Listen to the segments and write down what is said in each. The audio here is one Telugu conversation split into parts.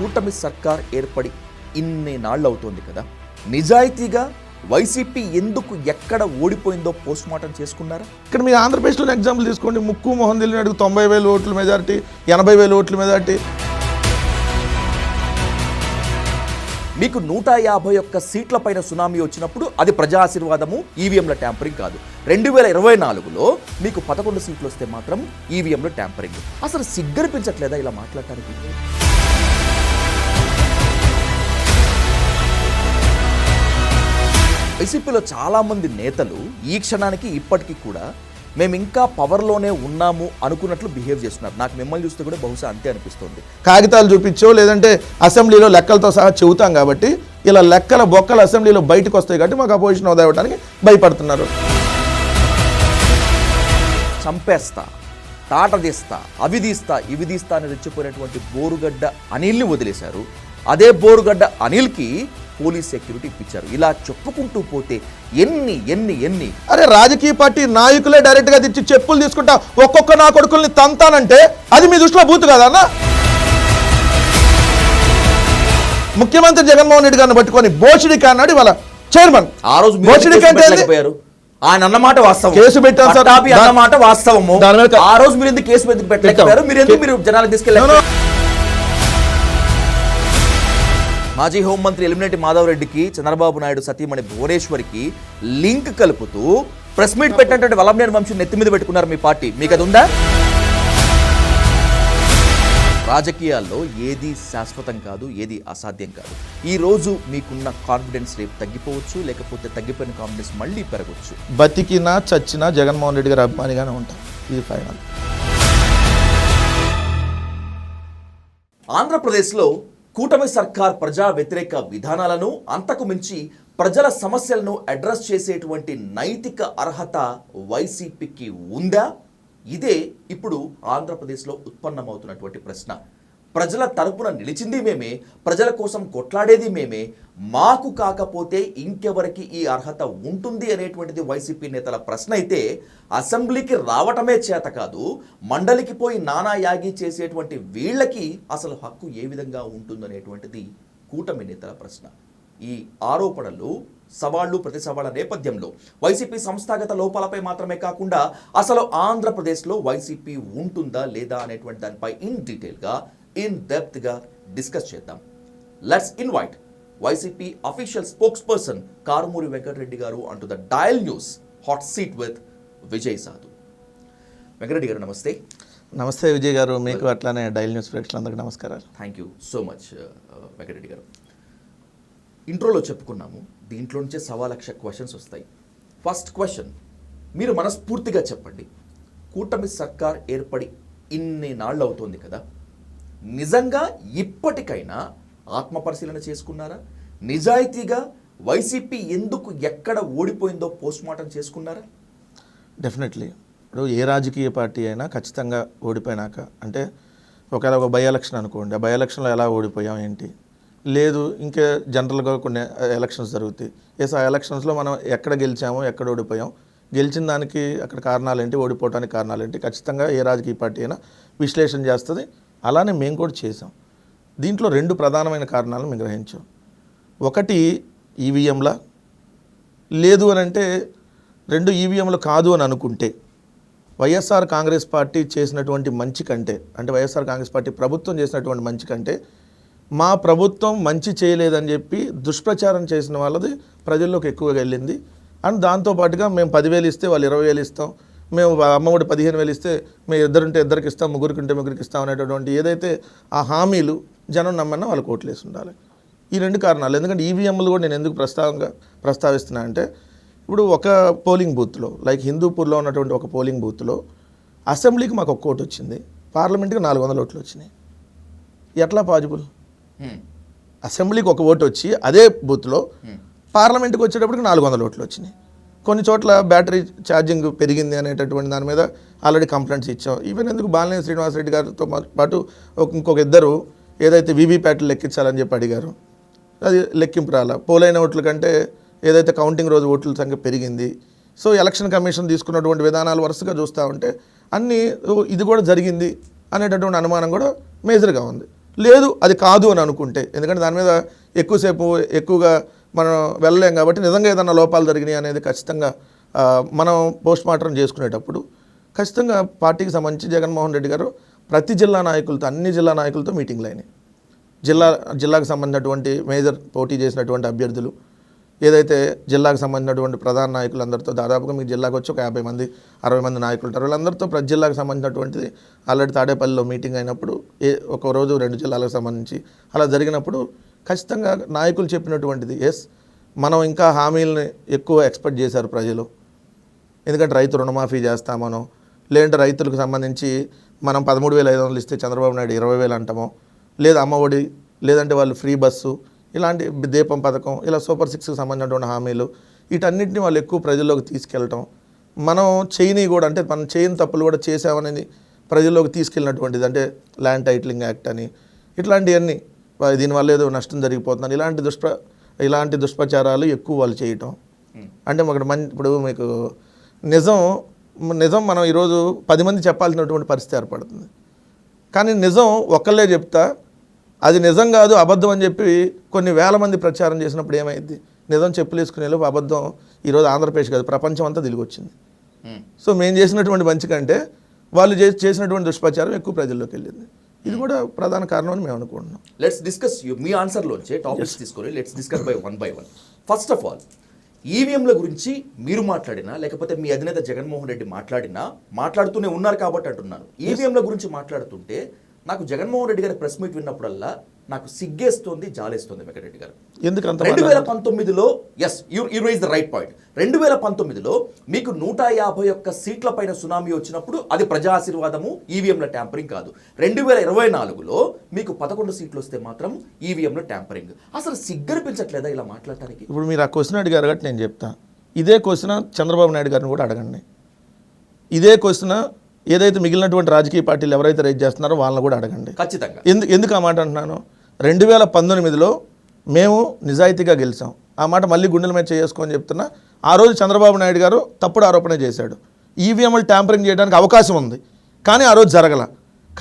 కూటమి సర్కార్ ఏర్పడి ఇన్ని నాళ్ళు అవుతోంది కదా, నిజాయితీగా వైసీపీ ఎందుకు ఎక్కడ ఓడిపోయిందో పోస్ట్ మార్టం చేసుకున్నారా? ఇక్కడ మీరు ఆంధ్రప్రదేశ్లో ఎగ్జాంపుల్ తీసుకోండి. ముక్కు మొహం తెలియనడుగు 90,000 ఓట్ల మెజార్టీ, 80,000 ఓట్ల మెజార్టీ. మీకు 151 సీట్ల పైన సునామీ వచ్చినప్పుడు అది ప్రజా ఆశీర్వాదము, ఈవీఎంల ట్యాంపరింగ్ కాదు. 2024లో మీకు 11 సీట్లు వస్తే మాత్రం ఈవీఎంల ట్యాంపరింగ్. అసలు సిగ్గనిపించట్లేదా ఇలా మాట్లాడటానికి? వైసీపీలో చాలామంది నేతలు ఈ క్షణానికి ఇప్పటికీ కూడా మేము ఇంకా పవర్లోనే ఉన్నాము అనుకున్నట్లు బిహేవ్ చేస్తున్నారు. నాకు మిమ్మల్ని చూస్తే కూడా బహుశా అంతే అనిపిస్తుంది. కాగితాలు చూపించో లేదంటే అసెంబ్లీలో లెక్కలతో సహా చెబుతాం కాబట్టి ఇలా లెక్కల బొక్కలు అసెంబ్లీలో బయటకు వస్తాయి కాబట్టి మాకు అపోజిషన్ హోదా ఇవ్వడానికి భయపడుతున్నారు. చంపేస్తా, తాటదీస్తా, అవి తీస్తా అని రెచ్చిపోయినటువంటి బోరుగడ్డ అనిల్ని వదిలేశారు. అదే బోరుగడ్డ అనిల్కి పోలీస్ సెక్యూరిటీ ఇప్పించారు. ఇలా చెప్పుకుంటూ పోతే ఎన్ని ఎన్ని ఎన్ని అరే రాజకీయ పార్టీ నాయకులే డైరెక్ట్గా తెచ్చి చెప్పులు తీసుకుంటా ఒక్కొక్క నా కొడుకుల్ని తంతానంటే అది మీ దృష్టిలో బూతు కదా అన్న? ముఖ్యమంత్రి జగన్మోహన్ రెడ్డి గారిని పట్టుకొని బోషిడికి అన్నాడు ఇవాళ చైర్మన్. ఆ రోజు బోషిడికి అంటే ఆయన అన్నమాట వాస్తవం, కేసు పెట్టారు సార్ అన్నమాట వాస్తవము. ఆ రోజు మీరు ఎందుకు కేసు పెట్టలేకపోయారు? మీరు జనాలకు తీసుకెళ్ళారు. మాజీ హోంమంత్రి ఎలిమినేటి మాధవ్ రెడ్డికి చంద్రబాబు నాయుడు సతీమణి భువనేశ్వరికి లింక్ కలుపుతూ ప్రెస్ మీట్ పెట్టినటువంటి వల్లభనేని వంశీ నెత్తి మీద పెట్టుకున్నారు మీ పార్టీ. మీకు అది ఉందా? రాజకీయాల్లో ఏది శాశ్వతం కాదు, ఏది అసాధ్యం కాదు. ఈ రోజు మీకున్న కాన్ఫిడెన్స్ రేపు తగ్గిపోవచ్చు, లేకపోతే తగ్గిపోయిన కాన్ఫిడెన్స్ మళ్ళీ పెరగవచ్చు. బతికినా చచ్చినా జగన్మోహన్ రెడ్డి గారు అభిమానిగానే ఉంటాం. ఇది ఫైనల్. ఆంధ్రప్రదేశ్లో కూటమి సర్కార్ ప్రజా వ్యతిరేక విధానాలను, అంతకు మించి ప్రజల సమస్యలను అడ్రస్ చేసేటువంటి నైతిక అర్హత వైసీపీకి ఉందా? ఇదే ఇప్పుడు ఆంధ్రప్రదేశ్లో ఉత్పన్నమవుతున్నటువంటి ప్రశ్న. ప్రజల తరపున నిలిచింది మేమే, ప్రజల కోసం కొట్లాడేది మేమే, మాకు కాకపోతే ఇంకెవరికి ఈ అర్హత ఉంటుంది అనేటువంటిది వైసీపీ నేతల ప్రశ్న అయితే, అసెంబ్లీకి రావటమే చేత కాదు, మండలికి పోయి నానా యాగి చేసేటువంటి వీళ్ళకి అసలు హక్కు ఏ విధంగా ఉంటుందనేటువంటిది కూటమి నేతల ప్రశ్న. ఈ ఆరోపణలు, సవాళ్లు, ప్రతి సవాళ్ల నేపథ్యంలో వైసీపీ సంస్థాగత లోపాలపై మాత్రమే కాకుండా అసలు ఆంధ్రప్రదేశ్లో వైసీపీ ఉంటుందా లేదా అనేటువంటి దానిపై ఇన్ డీటెయిల్గా, ఇన్ డెప్త్గా డిస్కస్ చేద్దాం. Let's invite YCP official spokesperson Karumuri Venkata Reddy గారు అంటూ the Dial News hot seat with Vijay Sadhu. Venkata Reddy గారు నమస్తే. నమస్తే విజయ్ గారు, మీకు అట్లానే డయల్ న్యూస్ ప్రేక్షకులందరికీ నమస్కారాలు. Thank you so much Venkata Reddy గారు. ఇంట్రోలో చెప్పుకున్నాము, దీంట్లో నుంచే 1,00,000 క్వశ్చన్స్ వస్తాయి. ఫస్ట్ క్వశ్చన్, మీరు మనస్ఫూర్తిగా చెప్పండి, కూటమి సర్కార్ ఏర్పడి ఇన్ని నాళ్ళు అవుతోంది కదా, నిజంగా ఇప్పటికైనా ఆత్మపరిశీలన చేసుకున్నారా? నిజాయితీగా వైసీపీ ఎందుకు ఎక్కడ ఓడిపోయిందో పోస్ట్ మార్టం చేసుకున్నారా? డెఫినెట్లీ. ఇప్పుడు ఏ రాజకీయ పార్టీ అయినా ఖచ్చితంగా ఓడిపోయినాక, అంటే ఒకవేళ ఒక బై ఎలక్షన్ అనుకోండి, ఆ బై ఎలక్షన్లో ఎలా ఓడిపోయాం ఏంటి, లేదు ఇంకా జనరల్గా కొన్ని ఎలక్షన్స్ జరుగుతాయి. ఆ ఎలక్షన్స్లో మనం ఎక్కడ గెలిచామో, ఎక్కడ ఓడిపోయాం, గెలిచిన దానికి అక్కడ కారణాలు ఏంటి, ఓడిపోవడానికి కారణాలు ఏంటి, ఖచ్చితంగా ఏ రాజకీయ పార్టీ అయినా విశ్లేషణ చేస్తుంది. అలానే మేము కూడా చేసాం. దీంట్లో 2 ప్రధానమైన కారణాలను మేము గ్రహించాం. ఒకటి ఈవీఎంల, లేదు అని అంటే 2 ఈవీఎంలు కాదు అని అనుకుంటే వైఎస్ఆర్ కాంగ్రెస్ పార్టీ చేసినటువంటి మంచి కంటే, అంటే వైఎస్ఆర్ కాంగ్రెస్ పార్టీ ప్రభుత్వం చేసినటువంటి మంచి కంటే మా ప్రభుత్వం మంచి చేయలేదని చెప్పి దుష్ప్రచారం చేసిన వాళ్ళది ప్రజల్లోకి ఎక్కువగా వెళ్ళింది. అండ్ దాంతోపాటుగా మేము 10,000 ఇస్తే వాళ్ళు 20,000 ఇస్తాం, మేము అమ్మఒడి 15,000 ఇస్తే మేము ఇద్దరుంటే ఇద్దరికి ఇస్తాం, ముగ్గురికి ఉంటే ముగ్గురికి ఇస్తాం అనేటటువంటి ఏదైతే ఆ హామీలు జనం నమ్మన్నా వాళ్ళు కోట్లేసి ఉండాలి. ఈ 2 కారణాలు. ఎందుకంటే ఈవీఎంలు కూడా నేను ఎందుకు ప్రస్తావిస్తున్నా అంటే, ఇప్పుడు ఒక పోలింగ్ బూత్లో, లైక్ హిందూపూర్లో ఉన్నటువంటి ఒక పోలింగ్ బూత్లో అసెంబ్లీకి మాకు 1 ఓటు వచ్చింది, పార్లమెంట్కి 400 ఓట్లు వచ్చినాయి. ఎట్లా పాజిబుల్? అసెంబ్లీకి 1 ఓటు వచ్చి అదే బూత్లో పార్లమెంట్కి వచ్చేటప్పటికి 400 ఓట్లు వచ్చినాయి. కొన్ని చోట్ల బ్యాటరీ ఛార్జింగ్ పెరిగింది అనేటటువంటి దాని మీద ఆల్రెడీ కంప్లైంట్స్ ఇచ్చాం. ఈవెన్ ఎందుకు బాలినేని శ్రీనివాసరెడ్డి గారితో పాటు ఇంకొక ఇద్దరు ఏదైతే వీవీప్యాట్లు లెక్కించాలని చెప్పి అడిగారు, అది లెక్కింపు రాలా. పోలైన ఓట్ల కంటే ఏదైతే కౌంటింగ్ రోజు ఓట్ల సంఖ్య పెరిగింది. సో ఎలక్షన్ కమిషన్ తీసుకున్నటువంటి విధానాలు వరుసగా చూస్తూ ఉంటే అన్నీ ఇది కూడా జరిగింది అనేటటువంటి అనుమానం కూడా మేజర్గా ఉంది. లేదు అది కాదు అని అనుకుంటే, ఎందుకంటే దాని మీద ఎక్కువగా మనం వెళ్ళలేం కాబట్టి నిజంగా ఏదైనా లోపాలు జరిగినాయి అనేది ఖచ్చితంగా మనం పోస్ట్ మార్టం చేసుకునేటప్పుడు ఖచ్చితంగా పార్టీకి సంబంధించి జగన్మోహన్ రెడ్డి గారు ప్రతి జిల్లా నాయకులతో, అన్ని జిల్లా నాయకులతో మీటింగ్లు అయినాయి. జిల్లాకు సంబంధించినటువంటి మేజర్ పోటీ చేసినటువంటి అభ్యర్థులు, ఏదైతే జిల్లాకు సంబంధించినటువంటి ప్రధాన నాయకులందరితో దాదాపుగా మీ జిల్లాకు వచ్చి ఒక 50 మంది 60 మంది నాయకులు ఉంటారు. వాళ్ళందరితో ప్రతి జిల్లాకు సంబంధించినటువంటిది ఆల్రెడీ తాడేపల్లిలో మీటింగ్ అయినప్పుడు ఒక రోజు 2 జిల్లాలకు సంబంధించి అలా జరిగినప్పుడు ఖచ్చితంగా నాయకులు చెప్పినటువంటిది మనం ఇంకా హామీలని ఎక్కువ ఎక్స్పెక్ట్ చేశారు ప్రజలు. ఎందుకంటే రైతు రుణమాఫీ చేస్తామనో, లేదంటే రైతులకు సంబంధించి మనం 13,500 ఇస్తే చంద్రబాబు నాయుడు 20,000 అంటామో, లేదా అమ్మఒడి, లేదంటే వాళ్ళు ఫ్రీ బస్సు, ఇలాంటి దీపం పథకం, ఇలా సూపర్ 6కి సంబంధించినటువంటి హామీలు, వీటన్నిటిని వాళ్ళు ఎక్కువ ప్రజల్లోకి తీసుకెళ్ళటం, మనం చేయని కూడా అంటే మనం చేయని తప్పులు కూడా చేసామనేది ప్రజల్లోకి తీసుకెళ్ళినటువంటిది. అంటే ల్యాండ్ టైటిలింగ్ యాక్ట్ అని, ఇట్లాంటివన్నీ దీనివల్ల ఏదో నష్టం జరిగిపోతుందని ఇలాంటి దుష్ప్రచారాలు ఎక్కువ వాళ్ళు చేయటం. అంటే ఇప్పుడు మీకు నిజం మనం ఈరోజు 10 మంది చెప్పాల్సినటువంటి పరిస్థితి ఏర్పడుతుంది. కానీ నిజం ఒక్కళ్ళే చెప్తా, అది నిజం కాదు అబద్ధం అని చెప్పి కొన్ని వేల మంది ప్రచారం చేసినప్పుడు ఏమైంది? నిజం చెప్పులేసుకునేలోపు అబద్ధం ఈరోజు ఆంధ్రప్రదేశ్ కాదు ప్రపంచం అంతా తిరిగి వచ్చింది. సో మేము చేసినటువంటి మంచి కంటే వాళ్ళు చేసినటువంటి దుష్ప్రచారం ఎక్కువ ప్రజల్లోకి వెళ్ళింది. ఇది కూడా ప్రధాన కారణం అని మేము అనుకుంటున్నాం. లెట్స్ డిస్కస్ మీ ఆన్సర్లోంచే టాపిక్స్ తీసుకొని let's discuss by one. First of all, ఈవీఎంల గురించి మీరు మాట్లాడినా లేకపోతే మీ అధినేత జగన్మోహన్ రెడ్డి మాట్లాడుతూనే ఉన్నారు కాబట్టి అంటున్నాను. ఈవీఎంల గురించి మాట్లాడుతుంటే నాకు జగన్మోహన్ రెడ్డి గారి ప్రెస్ మీట్ విన్నప్పుడల్లా నాకు సిగ్గేస్తోంది, జాలేస్తోంది వెంకటరెడ్డి గారు. ఎందుకంత 2019లో you raise the right point. 2019లో మీకు 151 సీట్ల పైన సునామీ వచ్చినప్పుడు అది ప్రజా ఆశీర్వాదము, ఈవీఎంల ట్యాంపరింగ్ కాదు. 2024లో మీకు 11 సీట్లు వస్తే మాత్రం ఈవీఎంల ట్యాంపరింగ్. అసలు సిగ్గనిపించట్లేదా ఇలా మాట్లాడటానికి? ఇప్పుడు మీరు ఆ క్వశ్చన్ అడిగారు కాబట్టి నేను చెప్తా. ఇదే క్వశ్చన్ చంద్రబాబు నాయుడు గారిని కూడా అడగండి. ఇదే క్వశ్చన్ ఏదైతే మిగిలినటువంటి రాజకీయ పార్టీలు ఎవరైతే రైజ్ చేస్తున్నారో వాళ్ళని కూడా అడగండి ఖచ్చితంగా. ఎందుకు ఆ మాట అంటున్నాను? 2019లో మేము నిజాయితీగా గెలిచాం. ఆ మాట మళ్ళీ గుండెల మీద చేసుకొని చెప్తున్నా. ఆ రోజు చంద్రబాబు నాయుడు గారు తప్పుడు ఆరోపణ చేశాడు. ఈవీఎంలు ట్యాంపరింగ్ చేయడానికి అవకాశం ఉంది, కానీ ఆ రోజు జరగల.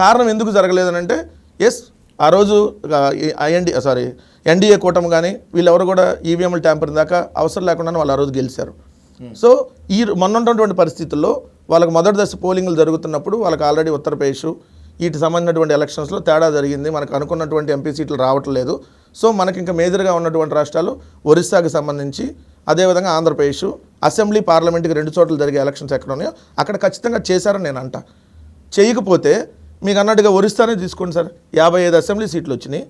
కారణం ఎందుకు జరగలేదనంటే ఆ రోజు ఎన్డీఏ కూటమి కానీ వీళ్ళెవరు కూడా ఈవీఎంలు ట్యాంపరింగ్ దాకా అవసరం లేకుండా వాళ్ళు ఆ రోజు గెలిచారు. సో మొన్నటువంటి పరిస్థితుల్లో వాళ్ళకి మొదటి దశ పోలింగ్లు జరుగుతున్నప్పుడు వాళ్ళకి ఆల్రెడీ ఉత్తరప్రదేశ్ వీటికి సంబంధించినటువంటి ఎలక్షన్స్లో తేడా జరిగింది. మనకు అనుకున్నటువంటి ఎంపీ సీట్లు రావట్లేదు. సో మనకి ఇంకా మేజర్గా ఉన్నటువంటి రాష్ట్రాలు ఒరిస్సాకి సంబంధించి, అదేవిధంగా ఆంధ్రప్రదేశ్ అసెంబ్లీ పార్లమెంట్కి 2 చోట్ల జరిగే ఎలక్షన్స్ ఎక్కడ ఉన్నాయో అక్కడ ఖచ్చితంగా చేశారని నేను అంట. చేయకపోతే మీకు అన్నట్టుగా ఒరిస్సానే తీసుకోండి సార్, 55 అసెంబ్లీ సీట్లు వచ్చినాయి,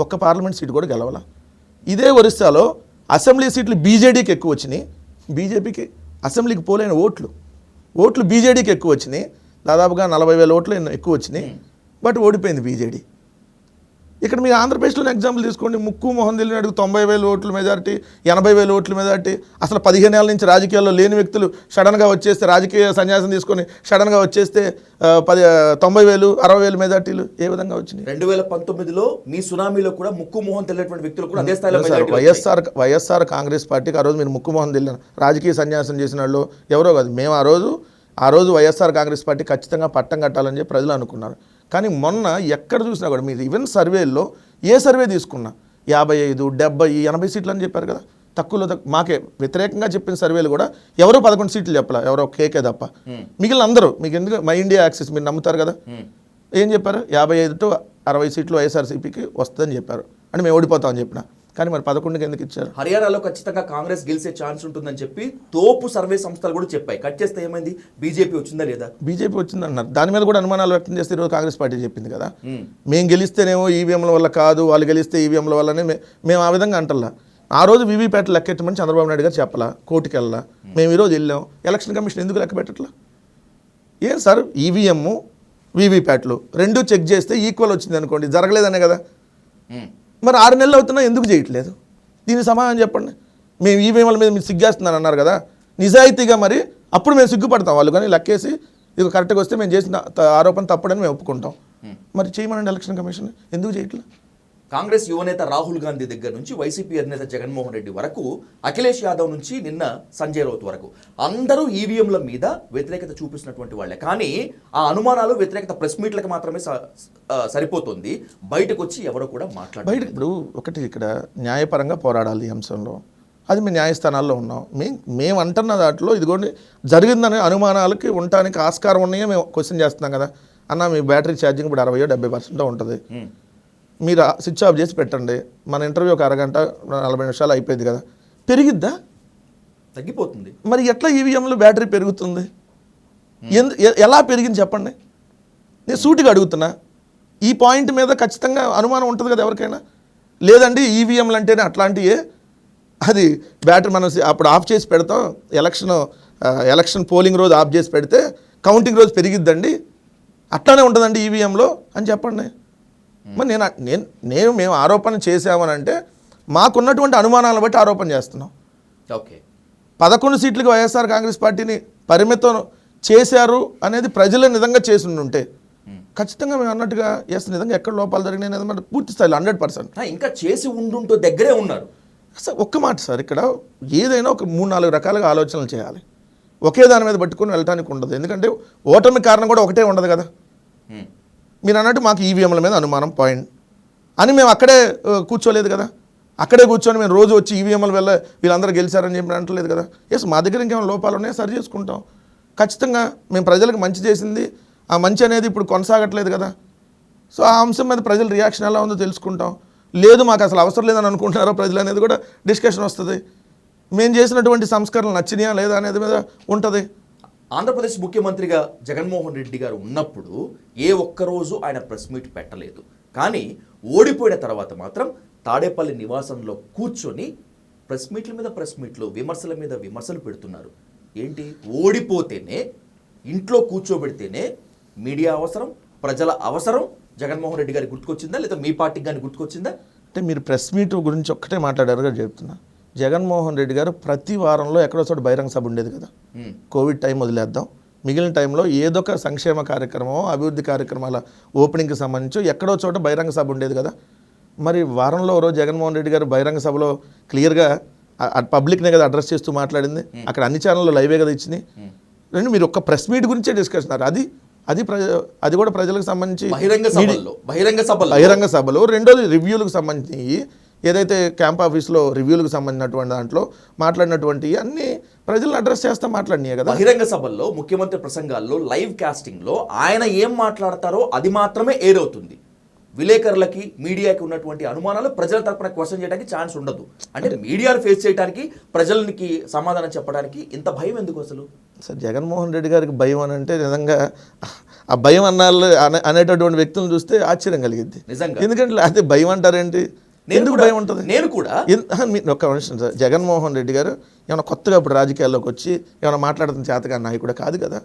ఒక్క పార్లమెంట్ సీటు కూడా గెలవాల. ఇదే ఒరిస్సాలో అసెంబ్లీ సీట్లు బీజేడీకి ఎక్కువ వచ్చినాయి, బీజేపీకి అసెంబ్లీకి పోలేని ఓట్లు బీజేడీకి ఎక్కువ వచ్చినాయి. దాదాపుగా 40,000 ఓట్లు ఎక్కువ వచ్చినాయి, బట్ ఓడిపోయింది బీజేడీ. ఇక్కడ మీరు ఆంధ్రప్రదేశ్లోనే ఎగ్జాంపుల్ తీసుకోండి. ముక్కు మొహం తెలియని 90,000 ఓట్ల మెజారిటీ, 80,000 ఓట్ల మెజారిటీ. అసలు 15 ఏళ్ళ నుంచి రాజకీయాల్లో లేని వ్యక్తులు సడన్గా వచ్చేస్తే, రాజకీయ సన్యాసం తీసుకొని సడన్గా వచ్చేస్తే 90,000 60,000 మెజార్టీలు ఏ విధంగా వచ్చినాయి? 2019లో మీ సునామీలో కూడా ముక్కు మొహం తెలియనటువంటి వ్యక్తులు కూడా అదే స్థాయిలో వైఎస్ఆర్ కాంగ్రెస్ పార్టీకి ఆ రోజు మీరు ముక్కు మొహం తెలియని రాజకీయ సన్యాసం చేసిన వాళ్ళు ఎవరో కాదు. మేము ఆ రోజు వైఎస్ఆర్ కాంగ్రెస్ పార్టీ ఖచ్చితంగా పట్టం కట్టాలని చెప్పి ప్రజలు అనుకున్నారు. కానీ మొన్న ఎక్కడ చూసినా కూడా మీరు ఈవెన్ సర్వేల్లో ఏ సర్వే తీసుకున్నా 55, 70, 80 సీట్లు అని చెప్పారు కదా. తక్కువలో మాకే వ్యతిరేకంగా చెప్పిన సర్వేలు కూడా ఎవరో 11 సీట్లు చెప్పాల, ఎవరో కేకే తప్ప. మిగిలిన అందరూ మీకు ఎందుకు మై ఇండియా యాక్సెస్ మీరు నమ్ముతారు కదా, ఏం చెప్పారు? 55 to 60 సీట్లు వైఎస్ఆర్సీపీకి వస్తుందని చెప్పారు. అంటే మేము ఓడిపోతామని చెప్పిన. కానీ మరి 11కి ఎందుకు ఇచ్చారు? హర్యానాలో ఖచ్చితంగా కాంగ్రెస్ గెలిచే ఛాన్స్ ఉంటుందని చెప్పి తోపు సర్వే సంస్థలు కూడా చెప్పాయి. కట్ చేస్తే ఏమైంది? బీజేపీ వచ్చిందా లేదా? బీజేపీ వచ్చింది అన్నారు. దాని మీద కూడా అనుమానాలు వ్యక్తం చేస్తే ఈరోజు కాంగ్రెస్ పార్టీ చెప్పింది కదా, మేము గెలిస్తేనేమో ఈవీఎంల వల్ల కాదు, వాళ్ళు గెలిస్తే ఈవీఎంల వల్లనే మేము ఆ విధంగా అంటల్లా. ఆ రోజు వీవీప్యాట్లు లెక్కెట్టమని చంద్రబాబు నాయుడు గారు చెప్పాలా, కోర్టుకి వెళ్ళాలా. మేము ఈరోజు వెళ్ళాం, ఎలక్షన్ కమిషన్ ఎందుకు లెక్క పెట్టట్లా? ఏం సార్, ఈవీఎం వీవీప్యాట్లు రెండూ చెక్ చేస్తే ఈక్వల్ వచ్చింది అనుకోండి, జరగలేదనే కదా. మరి 6 నెలలు అవుతున్నా ఎందుకు చేయట్లేదు? దీనికి సమాధానం చెప్పండి. మేము ఈవీఎంల మీద మీరు సిగ్గేస్తున్నాను అన్నారు కదా, నిజాయితీగా మరి అప్పుడు మేము సిగ్గుపడతాం. వాళ్ళు కానీ లెక్కేసి ఇది కరెక్ట్గా వస్తే మేము చేసిన ఆరోపణ తప్పుడని మేము ఒప్పుకుంటాం. మరి చేయమనండి ఎలక్షన్ కమిషన్, ఎందుకు చేయట్లేదు? కాంగ్రెస్ యువనేత రాహుల్ గాంధీ దగ్గర నుంచి వైసీపీ అధినేత జగన్మోహన్ రెడ్డి వరకు, అఖిలేష్ యాదవ్ నుంచి నిన్న సంజయ్ రౌత్ వరకు అందరూ ఈవీఎంల మీద వ్యతిరేకత చూపిస్తున్నటువంటి వాళ్ళే. కానీ ఆ అనుమానాలు, వ్యతిరేకత ప్రెస్ మీట్లకు మాత్రమే సరిపోతుంది. బయటకు వచ్చి ఎవరో కూడా బయట ఇప్పుడు ఒకటి ఇక్కడ న్యాయపరంగా పోరాడాలి ఈ అంశంలో. అది మేము న్యాయస్థానాల్లో ఉన్నాం. మేము అంటున్న దాంట్లో ఇదిగోండి జరిగిందనే అనుమానాలకి ఉండటానికి ఆస్కారం ఉన్నాయో మేము క్వశ్చన్ చేస్తున్నాం కదా. అన్న మీ బ్యాటరీ ఛార్జింగ్ ఇప్పుడు 60-70% ఉంటుంది, మీరు స్విచ్ ఆఫ్ చేసి పెట్టండి, మన ఇంటర్వ్యూ ఒక అరగంట 40 నిమిషాలు అయిపోయింది కదా, పెరిగిద్దా? తగ్గిపోతుంది. మరి ఎట్లా ఈవీఎంలో బ్యాటరీ పెరుగుతుంది? ఎలా పెరిగింది చెప్పండి. నేను సూటిగా అడుగుతున్నా. ఈ పాయింట్ మీద ఖచ్చితంగా అనుమానం ఉంటుంది కదా ఎవరికైనా. లేదండి ఈవీఎంలు అంటేనే అట్లాంటివే, అది బ్యాటరీ మనం అప్పుడు ఆఫ్ చేసి పెడతాం, ఎలక్షన్ పోలింగ్ రోజు ఆఫ్ చేసి పెడితే కౌంటింగ్ రోజు పెరిగిద్దండి, అట్లానే ఉంటుందండి ఈవీఎంలో అని చెప్పండి. మరి మేము ఆరోపణ చేసామని అంటే మాకున్నటువంటి అనుమానాలను బట్టి ఆరోపణ చేస్తున్నాం. ఓకే, 11 సీట్లకు వైఎస్ఆర్ కాంగ్రెస్ పార్టీని పరిమితం చేశారు అనేది ప్రజలు నిజంగా చేసి ఉంటే ఖచ్చితంగా మేము అన్నట్టుగా నిజంగా ఎక్కడ లోపాలు జరిగినాయి పూర్తి స్థాయిలో 100%. ఇంకా చేసి ఉండుంటూ దగ్గరే ఉన్నారు. సార్ ఒక్క మాట సార్, ఇక్కడ ఏదైనా ఒక 3-4 రకాలుగా ఆలోచనలు చేయాలి. ఒకే దాని మీద పట్టుకుని వెళ్ళటానికి ఉండదు. ఎందుకంటే ఓటమి కారణం కూడా ఒకటే ఉండదు కదా. మీరు అన్నట్టు మాకు ఈవీఎంల మీద అనుమానం పాయింట్ అని మేము అక్కడే కూర్చోలేదు కదా. అక్కడే కూర్చొని మేము రోజు వచ్చి ఈవీఎంల వల్ల వీళ్ళందరూ గెలిచారని చెప్పి అంటలేదు కదా. మా దగ్గర ఇంకేమైనా లోపాలు ఉన్నాయో సరి చేసుకుంటాం. ఖచ్చితంగా మేము ప్రజలకు మంచి చేసింది, ఆ మంచి అనేది ఇప్పుడు కొనసాగట్లేదు కదా. సో ఆ అంశం మీద ప్రజల రియాక్షన్ ఎలా ఉందో తెలుసుకుంటాం. లేదు మాకు అసలు అవసరం లేదని అనుకుంటున్నారో ప్రజలు అనేది కూడా డిస్కషన్ వస్తుంది. మేము చేసినటువంటి సంస్కరణలు నచ్చినాయా లేదా అనేది మీద ఉంటుంది. ఆంధ్రప్రదేశ్ ముఖ్యమంత్రిగా జగన్మోహన్ రెడ్డి గారు ఉన్నప్పుడు ఏ ఒక్కరోజు ఆయన ప్రెస్ మీట్ పెట్టలేదు. కానీ ఓడిపోయిన తర్వాత మాత్రం తాడేపల్లి నివాసంలో కూర్చొని ప్రెస్ మీట్లు, విమర్శల మీద విమర్శలు పెడుతున్నారు. ఏంటి, ఓడిపోతేనే ఇంట్లో కూర్చోబెడితేనే మీడియా అవసరం, ప్రజల అవసరం జగన్మోహన్ రెడ్డి గారికి గుర్తుకొచ్చిందా, లేదా మీ పార్టీకి కానీ గుర్తుకొచ్చిందా? అంటే మీరు ప్రెస్ మీట్ గురించి ఒక్కటే మాట్లాడారుగా చెప్తున్నా. జగన్మోహన్ రెడ్డి గారు ప్రతి వారంలో ఎక్కడో చోట బహిరంగ సభ ఉండేది కదా. కోవిడ్ టైం వదిలేద్దాం, మిగిలిన టైంలో ఏదో ఒక సంక్షేమ కార్యక్రమం, అభివృద్ధి కార్యక్రమాల ఓపెనింగ్కి సంబంధించి ఎక్కడో చోట బహిరంగ సభ ఉండేది కదా. మరి వారంలో రోజు జగన్మోహన్ రెడ్డి గారు బహిరంగ సభలో క్లియర్గా పబ్లిక్నే కదా అడ్రస్ చేస్తూ మాట్లాడింది. అక్కడ అన్ని ఛానల్లో లైవే కదా ఇచ్చినాయి. మీరు ఒక్క ప్రెస్ మీట్ గురించే డిస్కషన్. అది కూడా ప్రజలకు సంబంధించి బహిరంగ సభలో. రెండోది రివ్యూలకు సంబంధించి ఏదైతే క్యాంప్ ఆఫీస్లో రివ్యూలకు సంబంధించినటువంటి దాంట్లో మాట్లాడినటువంటి అన్ని ప్రజలను అడ్రస్ చేస్తా మాట్లాడినాయి కదా. బహిరంగ సభల్లో, ముఖ్యమంత్రి ప్రసంగాల్లో, లైవ్ కాస్టింగ్లో ఆయన ఏం మాట్లాడతారో అది మాత్రమే ఎయిర్ అవుతుంది. విలేకరులకి, మీడియాకి ఉన్నటువంటి అనుమానాలు ప్రజల తరపున క్వశ్చన్ చేయడానికి ఛాన్స్ ఉండదు. అంటే మీడియాను ఫేస్ చేయడానికి, ప్రజలకి సమాధానం చెప్పడానికి ఇంత భయం ఎందుకు అసలు? సార్ జగన్మోహన్ రెడ్డి గారికి భయం అని అంటే నిజంగా ఆ భయం అనేటటువంటి వ్యక్తులను చూస్తే ఆశ్చర్యం కలిగింది నిజంగా. ఎందుకంటే అదే భయం అంటారేంటి, ఎందుకు భయం ఉంటుంది? నేను కూడా ఒక్క నిమిషం సార్, జగన్మోహన్ రెడ్డి గారు ఏమైనా కొత్తగా ఇప్పుడు రాజకీయాల్లోకి వచ్చి ఏమైనా మాట్లాడుతున్న చేతగా నాయకుడు కాదు కదా.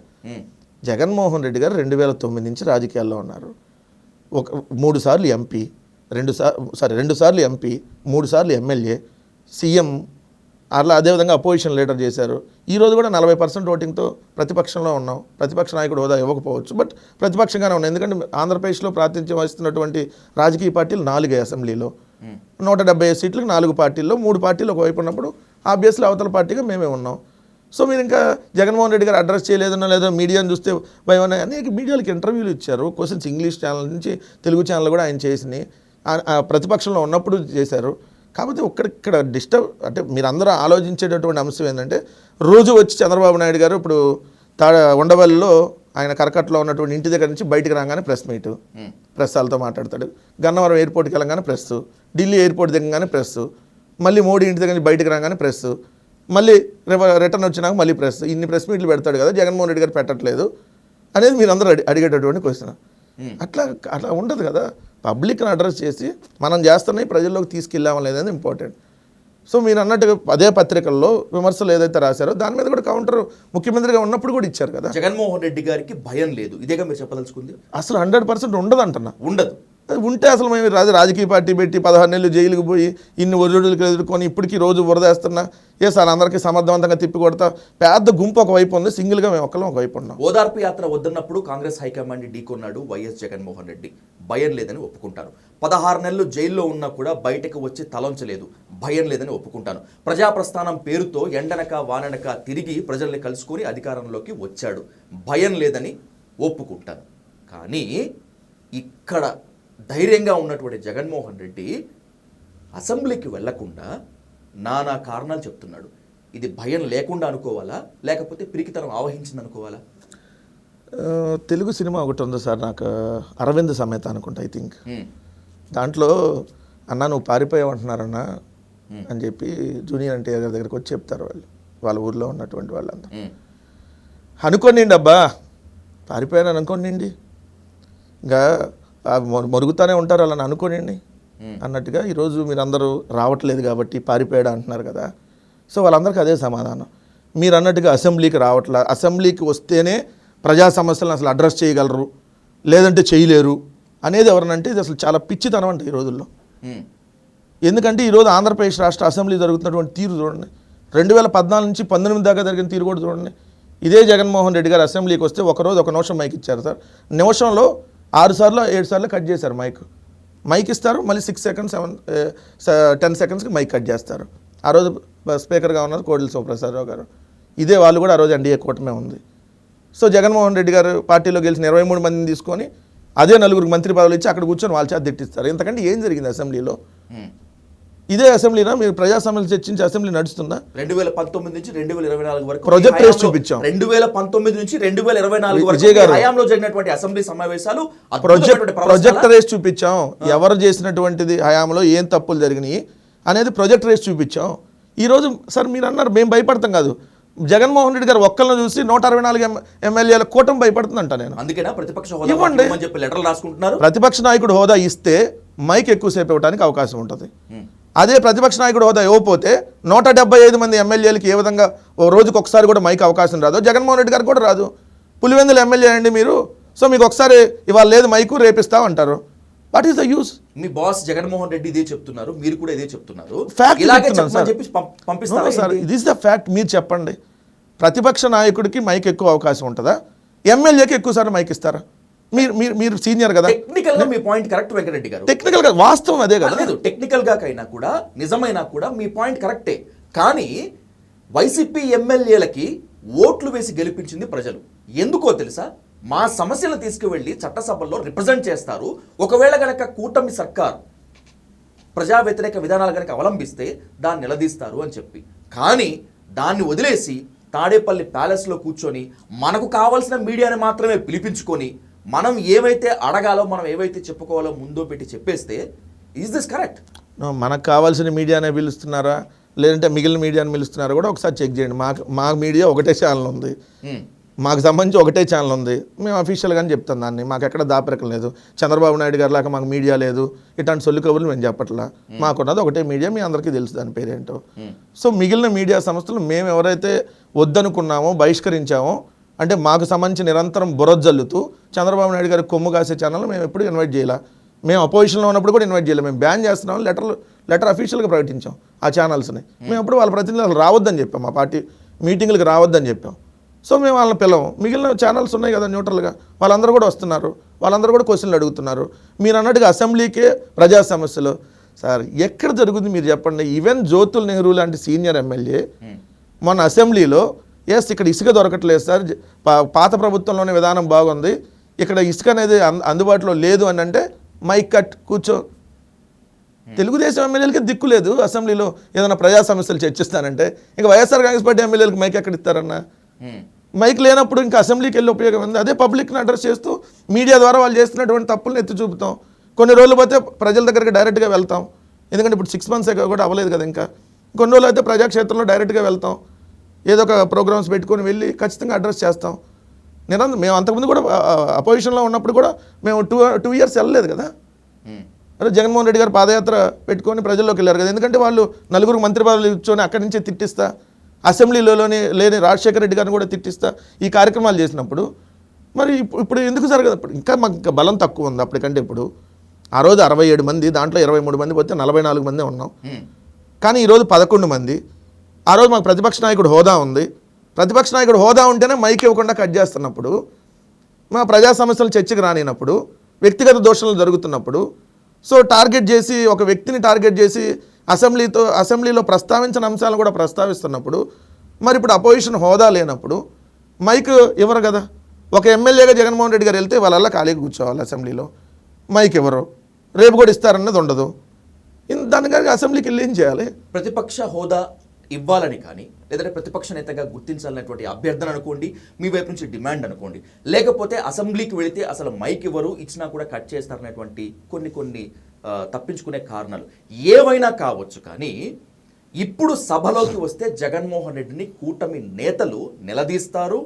జగన్మోహన్ రెడ్డి గారు 2009 నుంచి రాజకీయాల్లో ఉన్నారు. 3 సార్లు ఎంపీ, 2 సార్లు ఎంపీ, 3 సార్లు ఎమ్మెల్యే, సీఎం, అలా అదేవిధంగా అపోజిషన్ లీడర్ చేశారు. ఈరోజు కూడా 40% ఓటింగ్తో ప్రతిపక్షంలో ఉన్నాం. ప్రతిపక్ష నాయకుడు హోదా ఇవ్వకపోవచ్చు, బట్ ప్రతిపక్షంగానే ఉన్నాం. ఎందుకంటే ఆంధ్రప్రదేశ్లో ప్రాతినిధ్యం వహిస్తున్నటువంటి రాజకీయ పార్టీలు 4 అసెంబ్లీలో, 175 సీట్లకు 4 పార్టీల్లో 3 పార్టీలు ఒకవైపు ఉన్నప్పుడు ఆబ్వియస్లీ అవతల పార్టీగా మేమే ఉన్నాం. సో మీరు ఇంకా జగన్మోహన్ రెడ్డి గారు అడ్రస్ చేయలేదన్నా లేదో మీడియాని చూస్తే భయం అనే అనేక మీడియాలకు ఇంటర్వ్యూలు ఇచ్చారు. క్వశ్చన్స్ ఇంగ్లీష్ ఛానల్ నుంచి తెలుగు ఛానల్ కూడా ఆయన చేసినాయి. ప్రతిపక్షంలో ఉన్నప్పుడు చేశారు. కాకపోతే ఇక్కడ డిస్టర్బ్ అంటే మీరందరూ ఆలోచించేటటువంటి అంశం ఏంటంటే, రోజు వచ్చి చంద్రబాబు నాయుడు గారు ఇప్పుడు ఉండవల్లిలో ఆయన కరకట్లో ఉన్నటువంటి ఇంటి దగ్గర నుంచి బయటకు రాగానే ప్రెస్ మీటు, ప్రెస్ వాళ్ళతో మాట్లాడతాడు. గన్నవరం ఎయిర్పోర్ట్కి వెళ్ళగానే ప్రెస్, ఢిల్లీ ఎయిర్పోర్ట్ దిగగానే ప్రెస్, మళ్ళీ మోడీ ఇంటి దగ్గర నుంచి బయటకు రాగానే ప్రెస్, మళ్ళీ రిటర్న్ వచ్చినాక మళ్ళీ ప్రెస్. ఇన్ని ప్రెస్ మీట్లు పెడతాడు కదా, జగన్మోహన్ రెడ్డి గారు పెట్టట్లేదు అనేది మీరు అందరూ అడిగేటటువంటి క్వశ్చన్. అట్లా ఉండదు కదా. పబ్లిక్ని అడ్రస్ చేసి మనం చేస్తున్నాయి ప్రజల్లోకి తీసుకెళ్ళామా లేదని ఇంపార్టెంట్. సో మీరు అన్నట్టుగా అదే పత్రికల్లో విమర్శలు ఏదైతే రాశారో దాని మీద కూడా కౌంటర్ ముఖ్యమంత్రిగా ఉన్నప్పుడు కూడా ఇచ్చారు కదా. జగన్మోహన్ రెడ్డి గారికి భయం లేదు, ఇదేగా మీరు చెప్పదలుచుకుంది? అసలు 100% ఉండదు అంటున్నా. ఉండదు. ఉంటే అసలు మేము రాజకీయ పార్టీ పెట్టి 16 నెలలు జైలుకి పోయి ఇన్ని ఒడిదుడుకులు ఎదుర్కొని ఇప్పటికీ రోజు వరదేస్తున్నా సార్ అందరికీ సమర్థవంతంగా తిప్పి కొడతా. పెద్ద గుంపు ఒకవైపు ఉంది, సింగిల్గా మేము ఒక్కలం ఒకవైపు ఉన్నాం. ఓదార్పు యాత్ర వద్దన్నప్పుడు కాంగ్రెస్ హైకమాండ్ ఢీకొన్నాడు వైఎస్ జగన్మోహన్ రెడ్డి. భయం లేదని ఒప్పుకుంటారు. 16 నెలలు జైల్లో ఉన్నా కూడా బయటకు వచ్చి తలంచలేదు, భయం లేదని ఒప్పుకుంటాను. ప్రజాప్రస్థానం పేరుతో ఎండనక వాననక తిరిగి ప్రజల్ని కలుసుకొని అధికారంలోకి వచ్చాడు, భయం లేదని ఒప్పుకుంటాను. కానీ ఇక్కడ ధైర్యంగా ఉన్నటువంటి జగన్మోహన్ రెడ్డి అసెంబ్లీకి వెళ్లకుండా నానా కారణాలు చెప్తున్నాడు. ఇది భయం లేకుండా అనుకోవాలా, లేకపోతే పిరికితనం ఆవహించింది అనుకోవాలా? తెలుగు సినిమా ఒకటి ఉంది సార్, నాకు అరవింద్ సమేత అనుకుంటా, ఐ థింక్. దాంట్లో అన్న నువ్వు పారిపోయావు అంటున్నారన్నా అని చెప్పి జూనియర్ ఎన్టీఆర్ గారి దగ్గరికి వచ్చి చెప్తారు వాళ్ళ ఊర్లో ఉన్నటువంటి వాళ్ళంతా. అనుకోనిండి అబ్బా, పారిపోయాను అనుకోనిండి, ఇంకా మరుగుతానే ఉంటారు అలా అనుకోనిండి అన్నట్టుగా. ఈరోజు మీరందరూ రావట్లేదు కాబట్టి పారిపోయాడు అంటున్నారు కదా. సో వాళ్ళందరికీ అదే సమాధానం. మీరు అన్నట్టుగా అసెంబ్లీకి రావట్లా, అసెంబ్లీకి వస్తేనే ప్రజా సమస్యలను అసలు అడ్రస్ చేయగలరు, లేదంటే చేయలేరు అనేది ఎవరనంటే ఇది అసలు చాలా పిచ్చితనం అంట ఈ రోజుల్లో. ఎందుకంటే ఈరోజు ఆంధ్రప్రదేశ్ రాష్ట్ర అసెంబ్లీ జరుగుతున్నటువంటి తీరు చూడండి, 2014 నుంచి 19 దాకా జరిగిన తీరు కూడా చూడండి. ఇదే జగన్మోహన్ రెడ్డి గారు అసెంబ్లీకి వస్తే ఒకరోజు 1 నిమిషం మైక్ ఇచ్చారు సార్, నిమిషంలో 6 సార్లు 7 సార్లు కట్ చేశారు మైక్ ఇస్తారు, మళ్ళీ 6 సెకండ్స్ 10 సెకండ్స్కి మైక్ కట్ చేస్తారు. ఆ రోజు స్పీకర్గా ఉన్నారు కోడెల శివప్రసాదరావు గారు. ఇదే వాళ్ళు కూడా ఆ రోజు ఎన్డీఏ కూటమే ఉంది. సో జగన్మోహన్ రెడ్డి గారు పార్టీలో గెలిచిన 23 మందిని తీసుకొని అదే 4 మంత్రి పదవులు ఇచ్చి అక్కడ కూర్చొని వాళ్ళ చేత తిట్టిస్తారు. ఇంతకంటే ఏం జరిగింది అసెంబ్లీలో? ఇదే అసెంబ్లీనా మీరు ప్రజా సమస్యలు చర్చించి అసెంబ్లీ నడుస్తుందా? 2019 నుంచి 2024 వరకు ప్రొజెక్ట్ రేస్ చూపించాం. 2019 నుంచి 2024 వరకు విజయ్ గారు హయాంలో జరిగినటువంటి అసెంబ్లీ సమావేశాలు ప్రొజెక్ట్ రేస్ చూపించాం. ఎవరు చేసినటువంటిది హయాంలో ఏం తప్పులు జరిగినాయి అనేది ప్రొజెక్ట్ రేస్ చూపించాం. ఈరోజు సార్ మీరు అన్నారు మేము భయపడతాం కాదు, జగన్మోహన్ రెడ్డి గారు ఒక్కళ్ళని చూసి 164 ఎమ్మెల్యేల కూటమి భయపడుతుందంట. నేను అందుకేనా ప్రతిపక్ష హోదా ఇవ్వండి అని చెప్పి లెటర్లు రాసుకుంటున్నారు. ప్రతిపక్ష నాయకుడు హోదా ఇస్తే మైక్ ఎక్కువసేపు ఇవ్వడానికి అవకాశం ఉంటుంది. అదే ప్రతిపక్ష నాయకుడు హోదా ఇవ్వకపోతే 175 మంది ఎమ్మెల్యేలకి ఏ విధంగా ఓ రోజుకి ఒకసారి కూడా మైక్ అవకాశం రాదు, జగన్మోహన్ రెడ్డి గారికి కూడా రాదు. పులివెందుల ఎమ్మెల్యే అండి మీరు, సో మీకు ఒకసారి ఇవాళ లేదు మైకు రేపిస్తావు అంటారు. What is the use? Me boss Jaganmohan Reddy ఇదే చెప్తున్నారు, మీరు కూడా ఇదే చెప్తున్నారు. సార్ ఇది ఇస్ ద ఫ్యాక్ట్. మీరు చెప్పండి, ప్రతిపక్ష నాయకుడికి మైక్ ఎక్కువ అవకాశం ఉంటుందా, ఎమ్మెల్యేకి ఎక్కువసారి మైక్ ఇస్తారా? మీరు సీనియర్ కదా. టెక్నికల్ గా మీ పాయింట్ కరెక్ట్ వెంకటరెడ్డి గారు, టెక్నికల్ గా వాస్తవం అదే కదా. లేదు టెక్నికల్ గా కైనా కూడా నిజమైనా కూడా మీ పాయింట్ కరెక్టే. కానీ వైసీపీ ఎమ్మెల్యేలకి ఓట్లు వేసి గెలిపించింది ప్రజలు. ఎందుకో తెలుసా? మా సమస్యలను తీసుకువెళ్ళి చట్టసభల్లో రిప్రజెంట్ చేస్తారు. ఒకవేళ గనక కూటమి సర్కార్ ప్రజా వ్యతిరేక విధానాలు గనక అవలంబిస్తే దాన్ని నిలదీస్తారు అని చెప్పి. కానీ దాన్ని వదిలేసి తాడేపల్లి ప్యాలెస్లో కూర్చొని మనకు కావాల్సిన మీడియాని మాత్రమే పిలిపించుకొని మనం ఏవైతే అడగాలో మనం ఏవైతే చెప్పుకోవాలో ముందో పెట్టి చెప్పేస్తే ఈజ్ దిస్ కరెక్ట్? మనకు కావాల్సిన మీడియానే పిలుస్తున్నారా లేదంటే మిగిలిన మీడియాని పిలుస్తున్నారా కూడా ఒకసారి చెక్ చేయండి. మా మీడియా ఒకటే ఛానల్ ఉంది, మాకు సంబంధించి ఒకటే ఛానల్ ఉంది, మేము అఫీషియల్గానే చెప్తాం దాన్ని. మాకు ఎక్కడ దాపరికం లేదు. చంద్రబాబు నాయుడు గారి లాగా మాకు మీడియా లేదు, ఇట్లాంటి సొల్లు కబుర్లు మేము చెప్పట్లా. మాకున్నది ఒకటే మీడియా, మీ అందరికీ తెలుసు దాని పేరేంటో. సో మిగిలిన మీడియా సంస్థలు మేము ఎవరైతే వద్దనుకున్నామో బహిష్కరించామో, అంటే మాకు సంబంధించి నిరంతరం బురజల్లుతూ చంద్రబాబు నాయుడు గారి కొమ్ము కాసే ఛానల్ మేము ఎప్పుడు ఇన్వైట్ చేయాల. మేము అపోజిషన్లో ఉన్నప్పుడు కూడా ఇన్వైట్ చేయలేము. మేము బ్యాన్ చేస్తున్నామని లెటర్ అఫీషియల్గా ప్రకటించాం ఆ ఛానల్స్ని. మేము ఎప్పుడు వాళ్ళ ప్రతినిధులు రావద్దని చెప్పాం, మా పార్టీ మీటింగ్లకు రావద్దని చెప్పాం. సో మేము వాళ్ళని పిలవం. మిగిలిన ఛానల్స్ ఉన్నాయి కదా న్యూట్రల్గా, వాళ్ళందరూ కూడా వస్తున్నారు, వాళ్ళందరూ కూడా క్వశ్చన్లు అడుగుతున్నారు. మీరు అన్నట్టుగా అసెంబ్లీకే ప్రజా సమస్యలు సార్ ఎక్కడ జరుగుతుంది మీరు చెప్పండి. ఈవెన్ జ్యోతుల్ నెహ్రూ లాంటి సీనియర్ ఎమ్మెల్యే మొన్న అసెంబ్లీలో ఇక్కడ ఇసుక దొరకట్లేదు సార్, పాత ప్రభుత్వంలోనే విధానం బాగుంది, ఇక్కడ ఇసుక అనేది అందుబాటులో లేదు అని అంటే మైక్ కట్ కూర్చో. తెలుగుదేశం ఎమ్మెల్యేలకి దిక్కు లేదు అసెంబ్లీలో ఏదైనా ప్రజా సమస్యలు చర్చిస్తానంటే, ఇంకా వైఎస్ఆర్ కాంగ్రెస్ పార్టీ ఎమ్మెల్యేలకు మైక్ ఎక్కడ ఇస్తారన్నా? మైక్ లేనప్పుడు ఇంకా అసెంబ్లీకి వెళ్ళి ఉపయోగం ఉంది. అదే పబ్లిక్ని అడ్రస్ చేస్తూ మీడియా ద్వారా వాళ్ళు చేస్తున్నటువంటి తప్పులను ఎత్తి చూపుతాం. కొన్ని రోజులు పోతే ప్రజల దగ్గరికి డైరెక్ట్గా వెళ్తాం, ఎందుకంటే ఇప్పుడు 6 months కూడా అవ్వలేదు కదా. ఇంకా కొన్ని రోజులు అయితే ప్రజాక్షేత్రంలో డైరెక్ట్గా వెళ్తాం, ఏదో ఒక ప్రోగ్రామ్స్ పెట్టుకొని వెళ్ళి ఖచ్చితంగా అడ్రస్ చేస్తాం. మేము అంతకుముందు కూడా అపోజిషన్లో ఉన్నప్పుడు కూడా మేము 2 years వెళ్ళలేదు కదా. అదే జగన్మోహన్ రెడ్డి గారు పాదయాత్ర పెట్టుకొని ప్రజల్లోకి వెళ్ళారు కదా, ఎందుకంటే వాళ్ళు 4 మంత్రి పదవులు ఇచ్చుకొని అక్కడి నుంచే తిట్టిస్తా, అసెంబ్లీలోని లేని రాజశేఖర రెడ్డి గారిని కూడా తిట్టిస్తా ఈ కార్యక్రమాలు చేసినప్పుడు మరి ఇప్పుడు ఎందుకు జరగదు? ఇంకా మాకు బలం తక్కువ ఉంది అప్పటికంటే. ఇప్పుడు ఆ రోజు 67 మంది, దాంట్లో 23 మంది పోతే 44 మంది ఉన్నాం. కానీ ఈరోజు 11 మంది. ఆ రోజు మాకు ప్రతిపక్ష నాయకుడు హోదా ఉంది. ప్రతిపక్ష నాయకుడు హోదా ఉంటేనే మైక్ ఇవ్వకుండా కట్ చేస్తున్నప్పుడు, మా ప్రజా సమస్యలు చర్చకు రానినప్పుడు, వ్యక్తిగత దోషణలు జరుగుతున్నప్పుడు సో టార్గెట్ చేసి ఒక వ్యక్తిని టార్గెట్ చేసి అసెంబ్లీలో ప్రస్తావించిన అంశాలను కూడా ప్రస్తావిస్తున్నప్పుడు మరి ఇప్పుడు అపోజిషన్ హోదా లేనప్పుడు మైక్ ఇవ్వరు కదా. ఒక ఎమ్మెల్యేగా జగన్మోహన్ రెడ్డి గారు వెళ్తే వాళ్ళ ఖాళీగా కూర్చోవాలి అసెంబ్లీలో, మైక్ ఇవ్వరు, రేపు కూడా ఇస్తారన్నది ఉండదు. దాని కనుక అసెంబ్లీకి వెళ్ళి ఏం చేయాలి? ప్రతిపక్ష హోదా ఇవ్వాలని కానీ లేదంటే ప్రతిపక్ష నేతగా గుర్తించాలనేటువంటి అభ్యర్థన అనుకోండి, మీ వైపు నుంచి డిమాండ్ అనుకోండి, లేకపోతే అసెంబ్లీకి వెళితే అసలు మైక్ ఇవ్వరు, ఇచ్చినా కూడా కట్ చేస్తారనేటువంటి కొన్ని తప్పించుకునే కారణాలు ఏవైనా కావచ్చు. కానీ ఇప్పుడు సభలోకి వస్తే జగన్మోహన్ రెడ్డిని కూటమి నేతలు నిలదీస్తారు,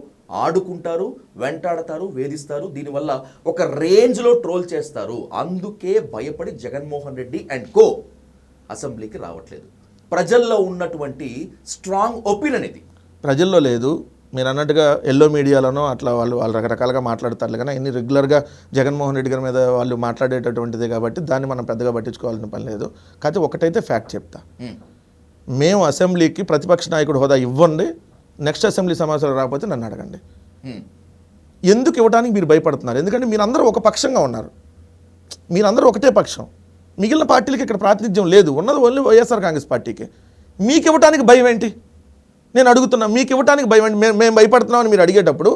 ఆడుకుంటారు, వెంటాడతారు, వేధిస్తారు, దీనివల్ల ఒక రేంజ్లో ట్రోల్ చేస్తారు. అందుకే భయపడి జగన్మోహన్ రెడ్డి అండ్ కో అసెంబ్లీకి రావట్లేదు. ప్రజల్లో ఉన్నటువంటి స్ట్రాంగ్ ఒపీనియన్ ఇది. ప్రజల్లో లేదు, మీరు అన్నట్టుగా ఎల్లో మీడియాలోనో అట్లా వాళ్ళు రకరకాలుగా మాట్లాడతారు. కానీ ఇన్ని రెగ్యులర్గా జగన్మోహన్ రెడ్డి గారి మీద వాళ్ళు మాట్లాడేటటువంటిదే కాబట్టి దాన్ని మనం పెద్దగా పట్టించుకోవాల్సిన పని లేదు. కాకపోతే ఒకటైతే ఫ్యాక్ట్ చెప్తా, మేము అసెంబ్లీకి ప్రతిపక్ష నాయకుడు హోదా ఇవ్వండి, నెక్స్ట్ అసెంబ్లీ సమావేశాలు రాకపోతే నన్ను అడగండి. ఎందుకు ఇవ్వడానికి మీరు భయపడుతున్నారు? ఎందుకంటే మీరందరూ ఒక పక్షంగా ఉన్నారు, మీరందరూ ఒకటే పక్షం. మిగిలిన పార్టీలకి ఇక్కడ ప్రాతినిధ్యం లేదు, ఉన్నది ఓన్లీ వైఎస్ఆర్ కాంగ్రెస్ పార్టీకి. మీకు ఇవ్వడానికి భయం ఏంటి? నేను అడుగుతున్నా, మీకు ఇవ్వడానికి భయం ఏంటి? మేము భయపడుతున్నామని మీరు అడిగేటప్పుడు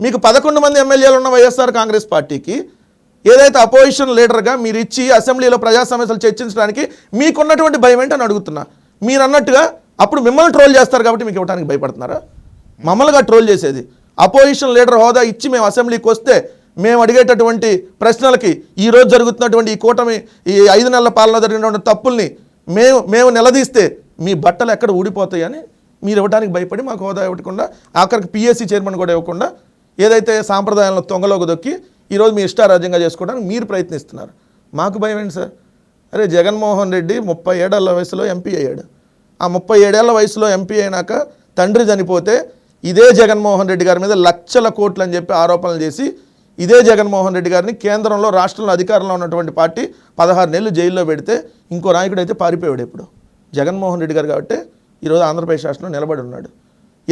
మీకు 11 మంది ఎమ్మెల్యేలు ఉన్న వైఎస్ఆర్ కాంగ్రెస్ పార్టీకి ఏదైతే అపోజిషన్ లీడర్గా మీరు ఇచ్చి అసెంబ్లీలో ప్రజా సమస్యలు చర్చించడానికి మీకున్నటువంటి భయం ఏంటి అని అడుగుతున్నా. మీరు అన్నట్టుగా అప్పుడు మిమ్మల్ని ట్రోల్ చేస్తారు కాబట్టి మీకు ఇవ్వడానికి భయపడుతున్నారా? మమ్మల్నిగా ట్రోల్ చేసేది అపోజిషన్ లీడర్ హోదా ఇచ్చి మేము అసెంబ్లీకి వస్తే మేము అడిగేటటువంటి ప్రశ్నలకి ఈరోజు జరుగుతున్నటువంటి ఈ కూటమి ఈ 5 నెలల పాలన జరిగినటువంటి తప్పుల్ని మేము నిలదీస్తే మీ బట్టలు ఎక్కడ ఊడిపోతాయని మీరు ఇవ్వడానికి భయపడి మాకు హోదా ఇవ్వకుండా ఆఖరికి పిఎస్సి చైర్మన్ కూడా ఇవ్వకుండా ఏదైతే సాంప్రదాయాలను తొంగలోకి దొక్కి ఈరోజు మీ ఇష్టారాజ్యంగా చేసుకోవడానికి మీరు ప్రయత్నిస్తున్నారు. మాకు భయం ఏంటి సార్? అరే జగన్మోహన్ రెడ్డి 37 ఏళ్ల వయసులో ఎంపీ అయ్యాడు. ఆ 37 ఏళ్ల వయసులో ఎంపీ అయినాక తండ్రి చనిపోతే ఇదే జగన్మోహన్ రెడ్డి గారి మీద లక్షల కోట్లు అని చెప్పి ఆరోపణలు చేసి ఇదే జగన్మోహన్ రెడ్డి గారిని కేంద్రంలో రాష్ట్రంలో అధికారంలో ఉన్నటువంటి పార్టీ 16 నెలలు జైల్లో పెడితే ఇంకో నాయకుడు అయితే పారిపోయాడు. ఇప్పుడు జగన్మోహన్ రెడ్డి గారు కాబట్టి ఈరోజు ఆంధ్రప్రదేశ్ రాష్ట్రంలో నిలబడి ఉన్నాడు.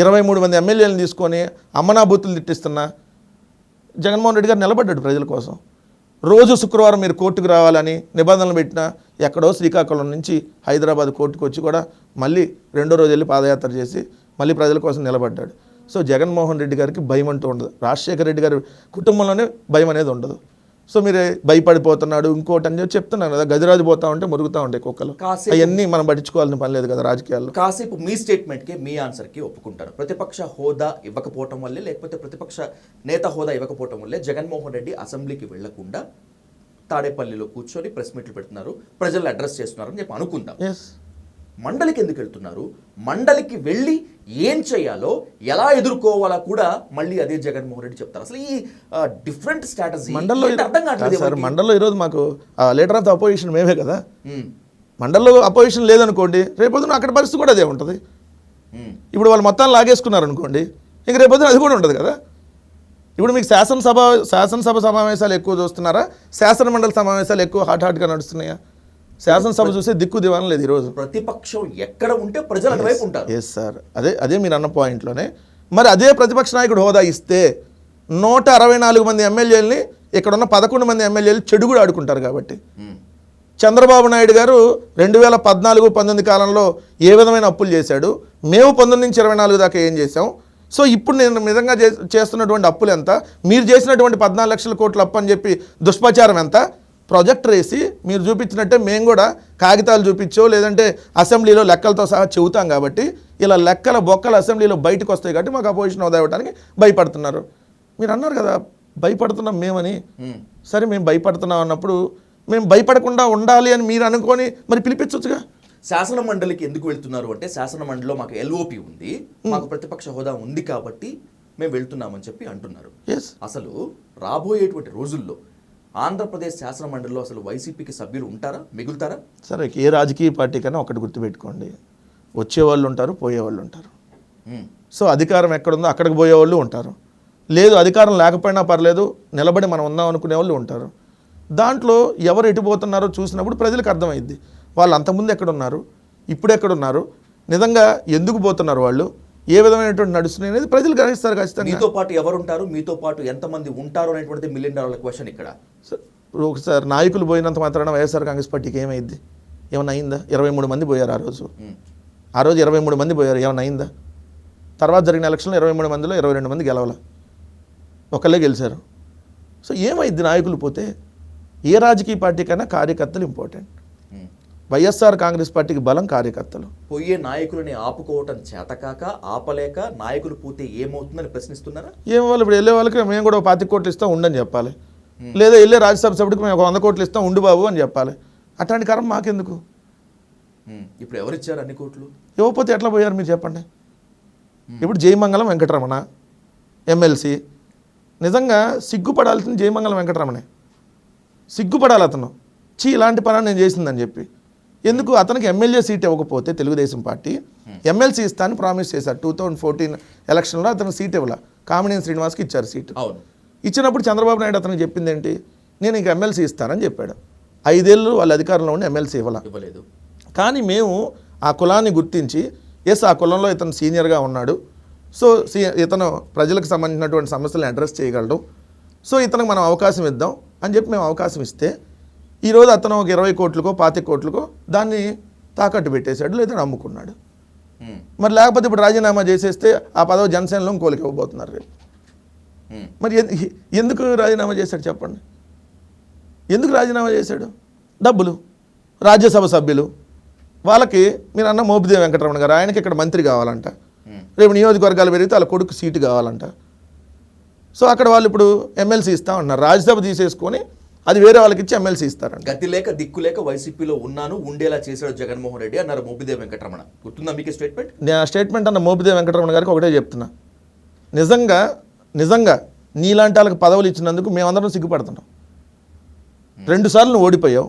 23 మంది ఎమ్మెల్యేలను తీసుకొని అమ్మనా బూతులు తిట్టిస్తున్నా జగన్మోహన్ రెడ్డి గారు నిలబడ్డాడు ప్రజల కోసం. రోజు శుక్రవారం మీరు కోర్టుకు రావాలని నిబంధనలు పెట్టినా ఎక్కడో శ్రీకాకుళం నుంచి హైదరాబాద్ కోర్టుకు వచ్చి కూడా మళ్ళీ 2వ రోజు వెళ్ళి పాదయాత్ర చేసి మళ్ళీ ప్రజల కోసం నిలబడ్డాడు. సో జగన్మోహన్ రెడ్డి గారికి భయం అంటూ ఉండదు. రాజశేఖర రెడ్డి గారి కుటుంబంలోనే భయం అనేది ఉండదు. సో మీరు భయపడిపోతున్నాడు ఇంకోటి అని చెప్తున్నాను కదా, గదిరాజు పోతా ఉంటే మురుగుతూ ఉంటాయి కుక్కలు. అవన్నీ మనం పట్టించుకోవాల్సిన పని లేదు కదా రాజకీయాల్లో. కాసేపు మీ స్టేట్మెంట్కి మీ ఆన్సర్కి ఒప్పుకుంటారు. ప్రతిపక్ష హోదా ఇవ్వకపోవటం వల్లే లేకపోతే ప్రతిపక్ష నేత హోదా ఇవ్వకపోవటం వల్లే జగన్మోహన్ రెడ్డి అసెంబ్లీకి వెళ్లకుండా తాడేపల్లిలో కూర్చొని ప్రెస్ మీట్లు పెడుతున్నారు, ప్రజలను అడ్రస్ చేస్తున్నారని చెప్పి అనుకుందాం. మండలికి ఎందుకు వెళ్తున్నారు? మండలికి వెళ్ళి ఏం చేయాలో ఎలా ఎదుర్కోవాలా కూడా మళ్ళీ అదే జగన్మోహన్ రెడ్డి చెప్తారు. అసలు ఈ డిఫరెంట్ స్ట్రాటజీ అర్థం కావట్లేదు సార్. మండలిలో ఈరోజు మాకు లీడర్ ఆఫ్ ద అపోజిషన్ మేమే కదా. మండలిలో అపోజిషన్ లేదనుకోండి, రేపొద్దున అక్కడ పరిస్థితి కూడా అదే ఉంటుంది. ఇప్పుడు వాళ్ళు మొత్తాన్ని లాగేసుకున్నారు అనుకోండి, ఇంక రేపొద్దున అది కూడా ఉంటుంది కదా. ఇప్పుడు మీకు శాసనసభ సమావేశాలు ఎక్కువ చూస్తున్నారా, శాసన మండలి సమావేశాలు ఎక్కువ హాట్గా నడుస్తున్నాయా? శాసనసభ చూసే దిక్కు దివానం లేదు ఈరోజు. ప్రతిపక్షం ఎక్కడ ఉంటే ప్రజలు అటువైపు ఉంటారు. ఎస్ సార్, అదే మీరు అన్న పాయింట్లోనే. మరి అదే ప్రతిపక్ష నాయకుడు హోదా ఇస్తే 164 మంది ఎమ్మెల్యేలని ఇక్కడ ఉన్న 11 మంది ఎమ్మెల్యేలు చెడు కూడా ఆడుకుంటారు. కాబట్టి చంద్రబాబు నాయుడు గారు 2014-19 కాలంలో ఏ విధమైన అప్పులు చేశాడు, మేము 19 నుంచి 24 దాకా ఏం చేశాం. సో ఇప్పుడు నేను నిజంగా చేస్తున్నటువంటి అప్పులు ఎంత, మీరు చేసినటువంటి 14 లక్షల కోట్ల అప్పు అని చెప్పి దుష్ప్రచారం ఎంత, ప్రొజెక్టర్ వేసి మీరు చూపించినట్టే మేము కూడా కాగితాలు చూపించో లేదంటే అసెంబ్లీలో లెక్కలతో సహా చెబుతాం. కాబట్టి ఇలా లెక్కల బొక్కలు అసెంబ్లీలో బయటకు వస్తాయి కాబట్టి మాకు అపోజిషన్ హోదా ఇవ్వడానికి భయపడుతున్నారు. మీరు అన్నారు కదా భయపడుతున్నాం మేమని. సరే మేము భయపడుతున్నాం అన్నప్పుడు మేము భయపడకుండా ఉండాలి అని మీరు అనుకొని మరి పిలిపించవచ్చుగా. శాసన మండలికి ఎందుకు వెళ్తున్నారు అంటే శాసన మండలిలో మాకు ఎల్ఓపి ఉంది, మాకు ప్రతిపక్ష హోదా ఉంది కాబట్టి మేము వెళ్తున్నామని చెప్పి అంటున్నారు. అసలు రాబోయేటువంటి రోజుల్లో ఆంధ్రప్రదేశ్ శాసన మండలిలో అసలు వైసీపీకి సభ్యులు ఉంటారా, మిగులుతారా? సరే, ఏ రాజకీయ పార్టీ కన్నా ఒకటి గుర్తుపెట్టుకోండి, వచ్చేవాళ్ళు ఉంటారు, పోయేవాళ్ళు ఉంటారు. సో అధికారం ఎక్కడుందో అక్కడికి పోయేవాళ్ళు ఉంటారు, లేదు అధికారం లేకపోయినా పర్లేదు నిలబడి మనం ఉందాం అనుకునే వాళ్ళు ఉంటారు. దాంట్లో ఎవరు ఎటుపోతున్నారో చూసినప్పుడు ప్రజలకు అర్థమైద్ది వాళ్ళు అంతకుముందు ఎక్కడున్నారు, ఇప్పుడు ఎక్కడున్నారు, నిజంగా ఎందుకు పోతున్నారు, వాళ్ళు ఏ విధమైనటువంటి నడుస్తున్నాయి అనేది ప్రజలు గ్రహిస్తారు ఖచ్చితంగా. మీతో పాటు ఎవరు ఉంటారు, మీతో పాటు ఎంతమంది ఉంటారు అనేటువంటిది $1 మిలియన్ క్వశ్చన్ ఇక్కడ. ఇప్పుడు ఒకసారి నాయకులు పోయినంత మాత్రాన వైఎస్ఆర్ కాంగ్రెస్ పార్టీకి ఏమైంది? ఏమైనా అయిందా? 23 మంది పోయారు ఆ రోజు. 23 మంది పోయారు, ఏమైనా అయిందా? తర్వాత జరిగిన ఎలక్షన్లో 23 మందిలో 22 మంది గెలవాల, ఒకళ్ళే గెలిచారు. సో ఏమైంది నాయకులు పోతే? ఏ రాజకీయ పార్టీకైనా కార్యకర్తలు ఇంపార్టెంట్. వైఎస్ఆర్ కాంగ్రెస్ పార్టీకి బలం కార్యకర్తలు. పోయే నాయకులని ఆపుకోవటం చేతకాక ఆపలేక నాయకులు పోతే ఏమవుతుందని ప్రశ్నిస్తున్నారా? ఏమవ్వాలి? ఇప్పుడు వెళ్ళే వాళ్ళకి మేము కూడా 25 కోట్లు ఇస్తాం ఉండని చెప్పాలి, లేదా వెళ్ళే రాజ్యసభ సభ్యుడికి మేము 100 కోట్లు ఇస్తాం ఉండు బాబు అని చెప్పాలి. అట్లాంటి కరం మాకెందుకు? ఇప్పుడు ఎవరిచ్చారు అన్ని కోట్లు? ఇవ్వకపోతే ఎట్లా పోయారు మీరు చెప్పండి. ఇప్పుడు జయమంగళం వెంకటరమణ ఎమ్మెల్సీ, నిజంగా సిగ్గుపడాల్సింది జయమంగళం వెంకటరమణే. సిగ్గుపడాలి అతను, ఇలాంటి పని నేను చేసిందని చెప్పి. ఎందుకు అతనికి ఎమ్మెల్యే సీట్ ఇవ్వకపోతే తెలుగుదేశం పార్టీ ఎమ్మెల్సీ ఇస్తాను ప్రామిస్ చేశారు. 2014 ఎలక్షన్లో అతను సీట్ ఇవ్వాల, కామినేని శ్రీనివాస్కి ఇచ్చారు సీటు. ఇచ్చినప్పుడు చంద్రబాబు నాయుడు అతనికి చెప్పింది ఏంటి? నేను ఇంక ఎమ్మెల్సీ ఇస్తానని చెప్పాడు. 5 ఏళ్ళు వాళ్ళ అధికారంలో ఉండి ఎమ్మెల్సీ ఇవ్వలేదు. కానీ మేము ఆ కులాన్ని గుర్తించి ఆ కులంలో ఇతను సీనియర్గా ఉన్నాడు, సో ఇతను ప్రజలకు సంబంధించినటువంటి సమస్యలను అడ్రస్ చేయగలడు, సో ఇతనికి మనం అవకాశం ఇద్దాం అని చెప్పి మేము అవకాశం ఇస్తే ఈరోజు అతను ఒక 20 కోట్లకో 25 కోట్లకో దాన్ని తాకట్టు పెట్టేశాడు, లేదా అమ్ముకున్నాడు. మరి లేకపోతే ఇప్పుడు రాజీనామా చేసేస్తే ఆ పదవి జనసేనలో ఇంకోలికి ఇవ్వబోతున్నారు రేపు. మరి ఎందుకు రాజీనామా చేశాడు చెప్పండి? ఎందుకు రాజీనామా చేశాడు? డబ్బులు. రాజ్యసభ సభ్యులు వాళ్ళకి మీరు అన్న మోపిదేవి వెంకటరమణ గారు, ఆయనకి ఇక్కడ మంత్రి కావాలంట, రేపు నియోజకవర్గాలు పెరిగితే వాళ్ళ కొడుకు సీటు కావాలంట. సో అక్కడ వాళ్ళు ఇప్పుడు ఎమ్మెల్సీ ఇస్తామన్నారు, రాజ్యసభ తీసేసుకొని అది వేరే వాళ్ళకి ఇచ్చి ఎమ్మెల్సీ ఇస్తారంట. గతి లేక దిక్కు లేక వైసీపీలో ఉన్నాను ఉండేలా చేశాడు జగన్మోహన్ రెడ్డి అన్నారు మోపిదేవి వెంకటరమణ. గుర్తుందా మీకు స్టేట్మెంట్? నేను ఆ స్టేట్మెంట్ అన్న మోపిదేవి వెంకటరమణ గారికి ఒకటే చెప్తున్నా, నిజంగా నీలాంటి వాళ్ళకి పదవులు ఇచ్చినందుకు మేమందరం సిగ్గుపడుతున్నాం. 2 సార్లు నువ్వు ఓడిపోయావు.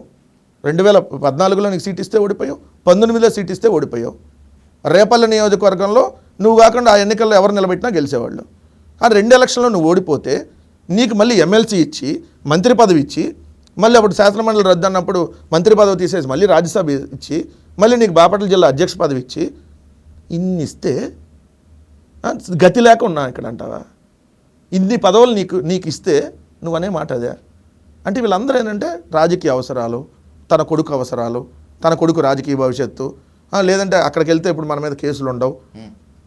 2014లో నీకు సీట్ ఇస్తే ఓడిపోయావు, 19లో సీట్ ఇస్తే ఓడిపోయావు. రేపల్లె నియోజకవర్గంలో నువ్వు కాకుండా ఆ ఎన్నికల్లో ఎవరు నిలబెట్టినా గెలిచేవాళ్ళు. ఆ 2 ఎలక్షన్లో నువ్వు ఓడిపోతే నీకు మళ్ళీ ఎమ్మెల్సీ ఇచ్చి మంత్రి పదవి ఇచ్చి, మళ్ళీ అప్పుడు శాసనమండలి రద్దు అన్నప్పుడు మంత్రి పదవి తీసేసి మళ్ళీ రాజ్యసభ ఇచ్చి, మళ్ళీ నీకు బాపట్ల జిల్లా అధ్యక్ష పదవి ఇచ్చి, ఇన్ని ఇస్తే గతి లేక ఉన్నా ఇక్కడ అంటావా? ఇన్ని పదవులు నీకు ఇస్తే నువ్వు అనే మాట అదే. అంటే వీళ్ళందరూ ఏంటంటే రాజకీయ అవసరాలు, తన కొడుకు అవసరాలు, తన కొడుకు రాజకీయ భవిష్యత్తు, లేదంటే అక్కడికి వెళ్తే ఇప్పుడు మన మీద కేసులు ఉండవు,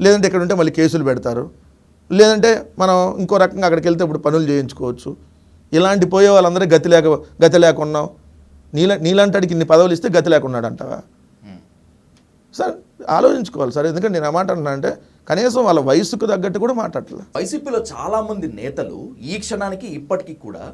లేదంటే ఇక్కడ ఉంటే మళ్ళీ కేసులు పెడతారు, లేదంటే మనం ఇంకో రకంగా అక్కడికి వెళ్తే ఇప్పుడు పనులు చేయించుకోవచ్చు. ఇలాంటి పోయే వాళ్ళందరూ గతి లేకున్నావు. నీలాంటికి ఇన్ని పదవులు ఇస్తే గతి లేకున్నాడు అంటావా? సార్ ఆలోచించుకోవాలి సార్. ఎందుకంటే నేను మాట అంటున్నా అంటే కనీసం వాళ్ళ వయసుకు తగ్గట్టు కూడా మాట్లాడలేదు. వైసీపీలో చాలామంది నేతలు ఈ క్షణానికి ఇప్పటికీ కూడా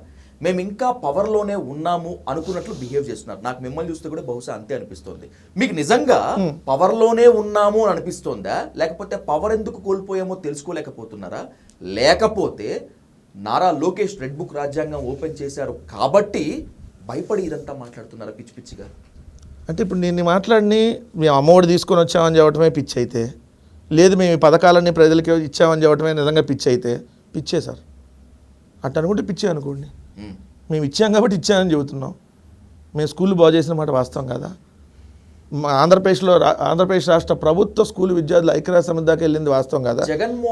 మేము ఇంకా పవర్లోనే ఉన్నాము అనుకున్నట్లు బిహేవ్ చేస్తున్నారు. నాకు మిమ్మల్ని చూస్తే కూడా బహుశా అంతే అనిపిస్తుంది. మీకు నిజంగా పవర్లోనే ఉన్నాము అని అనిపిస్తోందా, లేకపోతే పవర్ ఎందుకు కోల్పోయామో తెలుసుకోలేకపోతున్నారా, లేకపోతే నారా లోకేష్ రెడ్ బుక్ రాజ్యాంగం ఓపెన్ చేశారు కాబట్టి భయపడి ఇదంతా మాట్లాడుతున్నారా పిచ్చి పిచ్చిగా? అంటే ఇప్పుడు నేను మాట్లాడిని మేము అమ్మఒడి తీసుకొని వచ్చామని చెప్పడమే పిచ్చి అయితే, లేదు మేము ఈ పథకాలన్నీ ప్రజలకి ఇచ్చామని చెప్పడమే నిజంగా పిచ్చి అయితే పిచ్చే సార్. అట్ట అనుకుంటే పిచ్చే అనుకోండి. మేము ఇచ్చాం కాబట్టి ఇచ్చామని చెబుతున్నాం. మేము స్కూల్ బాగు చేసిన మాట వాస్తవం కదా. మా ఆంధ్రప్రదేశ్ రాష్ట్ర ప్రభుత్వ స్కూల్ విద్యార్థులు ఐక్యరాజ్య సమితి దాకా వెళ్ళింది వాస్తవం కదా.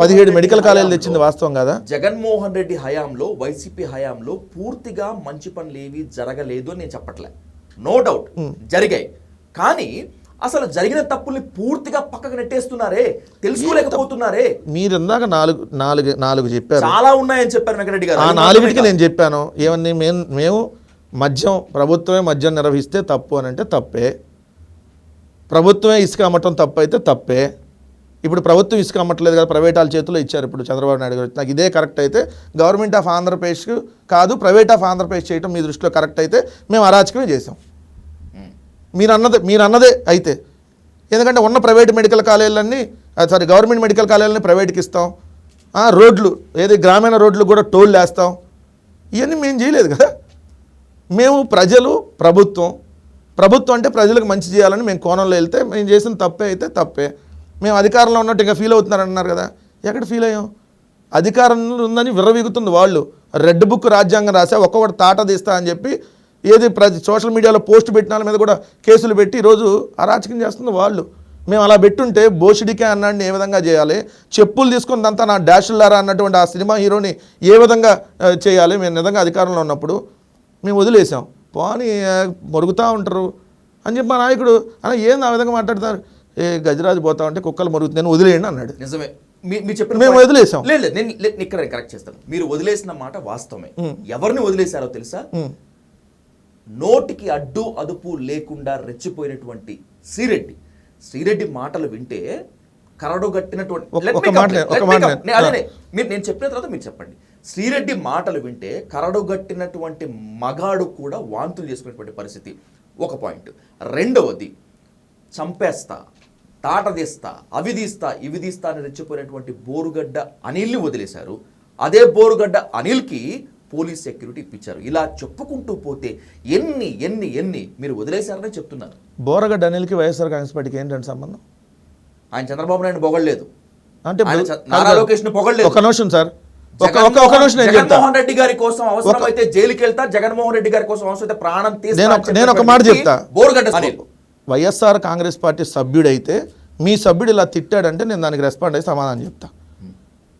17 మెడికల్ కాలేజీలు తెచ్చింది వాస్తవం కదా. జగన్మోహన్ రెడ్డి హయాంలో, వైసీపీ హయాంలో పూర్తిగా మంచి పనులు ఏవి జరగలేదు అని నేను చెప్పట్లే, నో డౌట్ జరిగాయి. కానీ అసలు జరిగిన తప్పుల్ని పూర్తిగా పక్కకు నెట్టేస్తున్నారే, తెలుసుకోలేకపోతున్నారే. మీరు ఇందాక నాలుగు చెప్పారు, చాలా ఉన్నాయని చెప్పారు వెంకటరెడ్డి గారు. ఆ 4కి నేను చెప్పాను ఏమని, మేము ప్రభుత్వమే మద్యం నిర్వహిస్తే తప్పు అని అంటే తప్పే, ప్రభుత్వమే ఇసుక అమ్మటం తప్పు అయితే తప్పే. ఇప్పుడు ప్రభుత్వం ఇసుక అమ్మట్లేదు కదా, ప్రైవేట్ వాళ్ళ చేతిలో ఇచ్చారు ఇప్పుడు చంద్రబాబు నాయుడు గారు. నాకు ఇదే కరెక్ట్ అయితే గవర్నమెంట్ ఆఫ్ ఆంధ్రప్రదేశ్ కాదు, ప్రైవేట్ ఆఫ్ ఆంధ్రప్రదేశ్ చేయటం మీ దృష్టిలో కరెక్ట్ అయితే మేము అరాచకమే చేసాం. మీరు అన్నదే అయితే, ఎందుకంటే ఉన్న ప్రైవేట్ మెడికల్ కాలేజీలన్నీ గవర్నమెంట్ మెడికల్ కాలేజీలని ప్రైవేట్కి ఇస్తాం, రోడ్లు గ్రామీణ రోడ్లు కూడా టోల్ వేస్తాం, ఇవన్నీ మేము చేయలేదు కదా. మేము ప్రభుత్వం అంటే ప్రజలకు మంచి చేయాలని మేము కోణంలో వెళ్తే మేము చేసిన తప్పే అయితే తప్పే. మేము అధికారంలో ఉన్నట్టు ఇంకా ఫీల్ అవుతున్నారన్నారు కదా, ఎక్కడ ఫీల్ అయ్యాం? అధికారంలో ఉందని విర్రవీగుతుంది వాళ్ళు. రెడ్ బుక్ రాజ్యాంగం రాసా, ఒక్కొక్కటి తాట తీస్తా అని చెప్పి సోషల్ మీడియాలో పోస్ట్ పెట్టిన వాళ్ళ మీద కూడా కేసులు పెట్టి ఈరోజు అరాచకం చేస్తుంది వాళ్ళు. మేము అలా పెట్టుంటే బోషిడికే అన్నాడిని ఏ విధంగా చేయాలి, చెప్పులు తీసుకున్నంతా నా డాషుల్లారా అన్నటువంటి ఆ సినిమా హీరోని ఏ విధంగా చేయాలి, మేము నిజంగా అధికారంలో ఉన్నప్పుడు మేము వదిలేసాం, పోనీ మరుగుతూ ఉంటారు అని చెప్పి మా నాయకుడు అన్న ఏంది ఆ విధంగా మాట్లాడతారు, గజరాజు పోతా ఉంటే కుక్కలు మరుగుతుందని వదిలేయండి అన్నాడు. నిజమే, మీరు చెప్పిన మేము వదిలేసాం. లేదు నేను ఇక్కడ కరెక్ట్ చేస్తాను. మీరు వదిలేసిన మాట వాస్తవమే. ఎవరిని వదిలేశారో తెలుసా? నోటికి అడ్డు అదుపు లేకుండా రెచ్చిపోయినటువంటి శ్రీరెడ్డి మాటలు వింటే కరడుగట్టినటువంటి నేను చెప్పిన తర్వాత మీరు చెప్పండి. శ్రీరెడ్డి మాటలు వింటే కరడుగట్టినటువంటి మగాడు కూడా వాంతులు చేసుకునేటువంటి పరిస్థితి ఒక పాయింట్. రెండవది, చంపేస్తా, తాటదీస్తా, అవిదీస్తా, ఇవిదీస్తా అని రెచ్చిపోయినటువంటి బోరుగడ్డ అనిల్ని వదిలేశారు. అదే బోరుగడ్డ అనిల్కి పోలీస్ సెక్యూరిటీ ఇప్పించారు. ఇలా చెప్పుకుంటూ పోతే ఎన్ని ఎన్ని ఎన్ని మీరు వదిలేశారని చెప్తున్నారు. బోరగడ్డ అనిల్కి వైఎస్ఆర్ కాంగ్రెస్ పార్టీకి ఏంటంటే సంబంధం? ఆయన చంద్రబాబు నాయుడు పొగడలేదు, అంటే నారా లోకేష్ ని పొగడలేదు. ఒక నిమిషం సార్, జగన్మోహన్ రెడ్డి గారి కోసం అవసరమైతే జైలుకి వెళ్తా, జగన్మోహన్ రెడ్డి గారి కోసం అవసరమైతే ప్రాణం తీస్తా. నేను ఒక మాట చెప్తా. బోరుగడ్డ అనిల్ వైఎస్ఆర్ కాంగ్రెస్ పార్టీ సభ్యుడైతే మీ సభ్యుడు ఇలా తిట్టాడంటే నేను దానికి రెస్పాండ్ అయ్యి సమాధానం చెప్తా.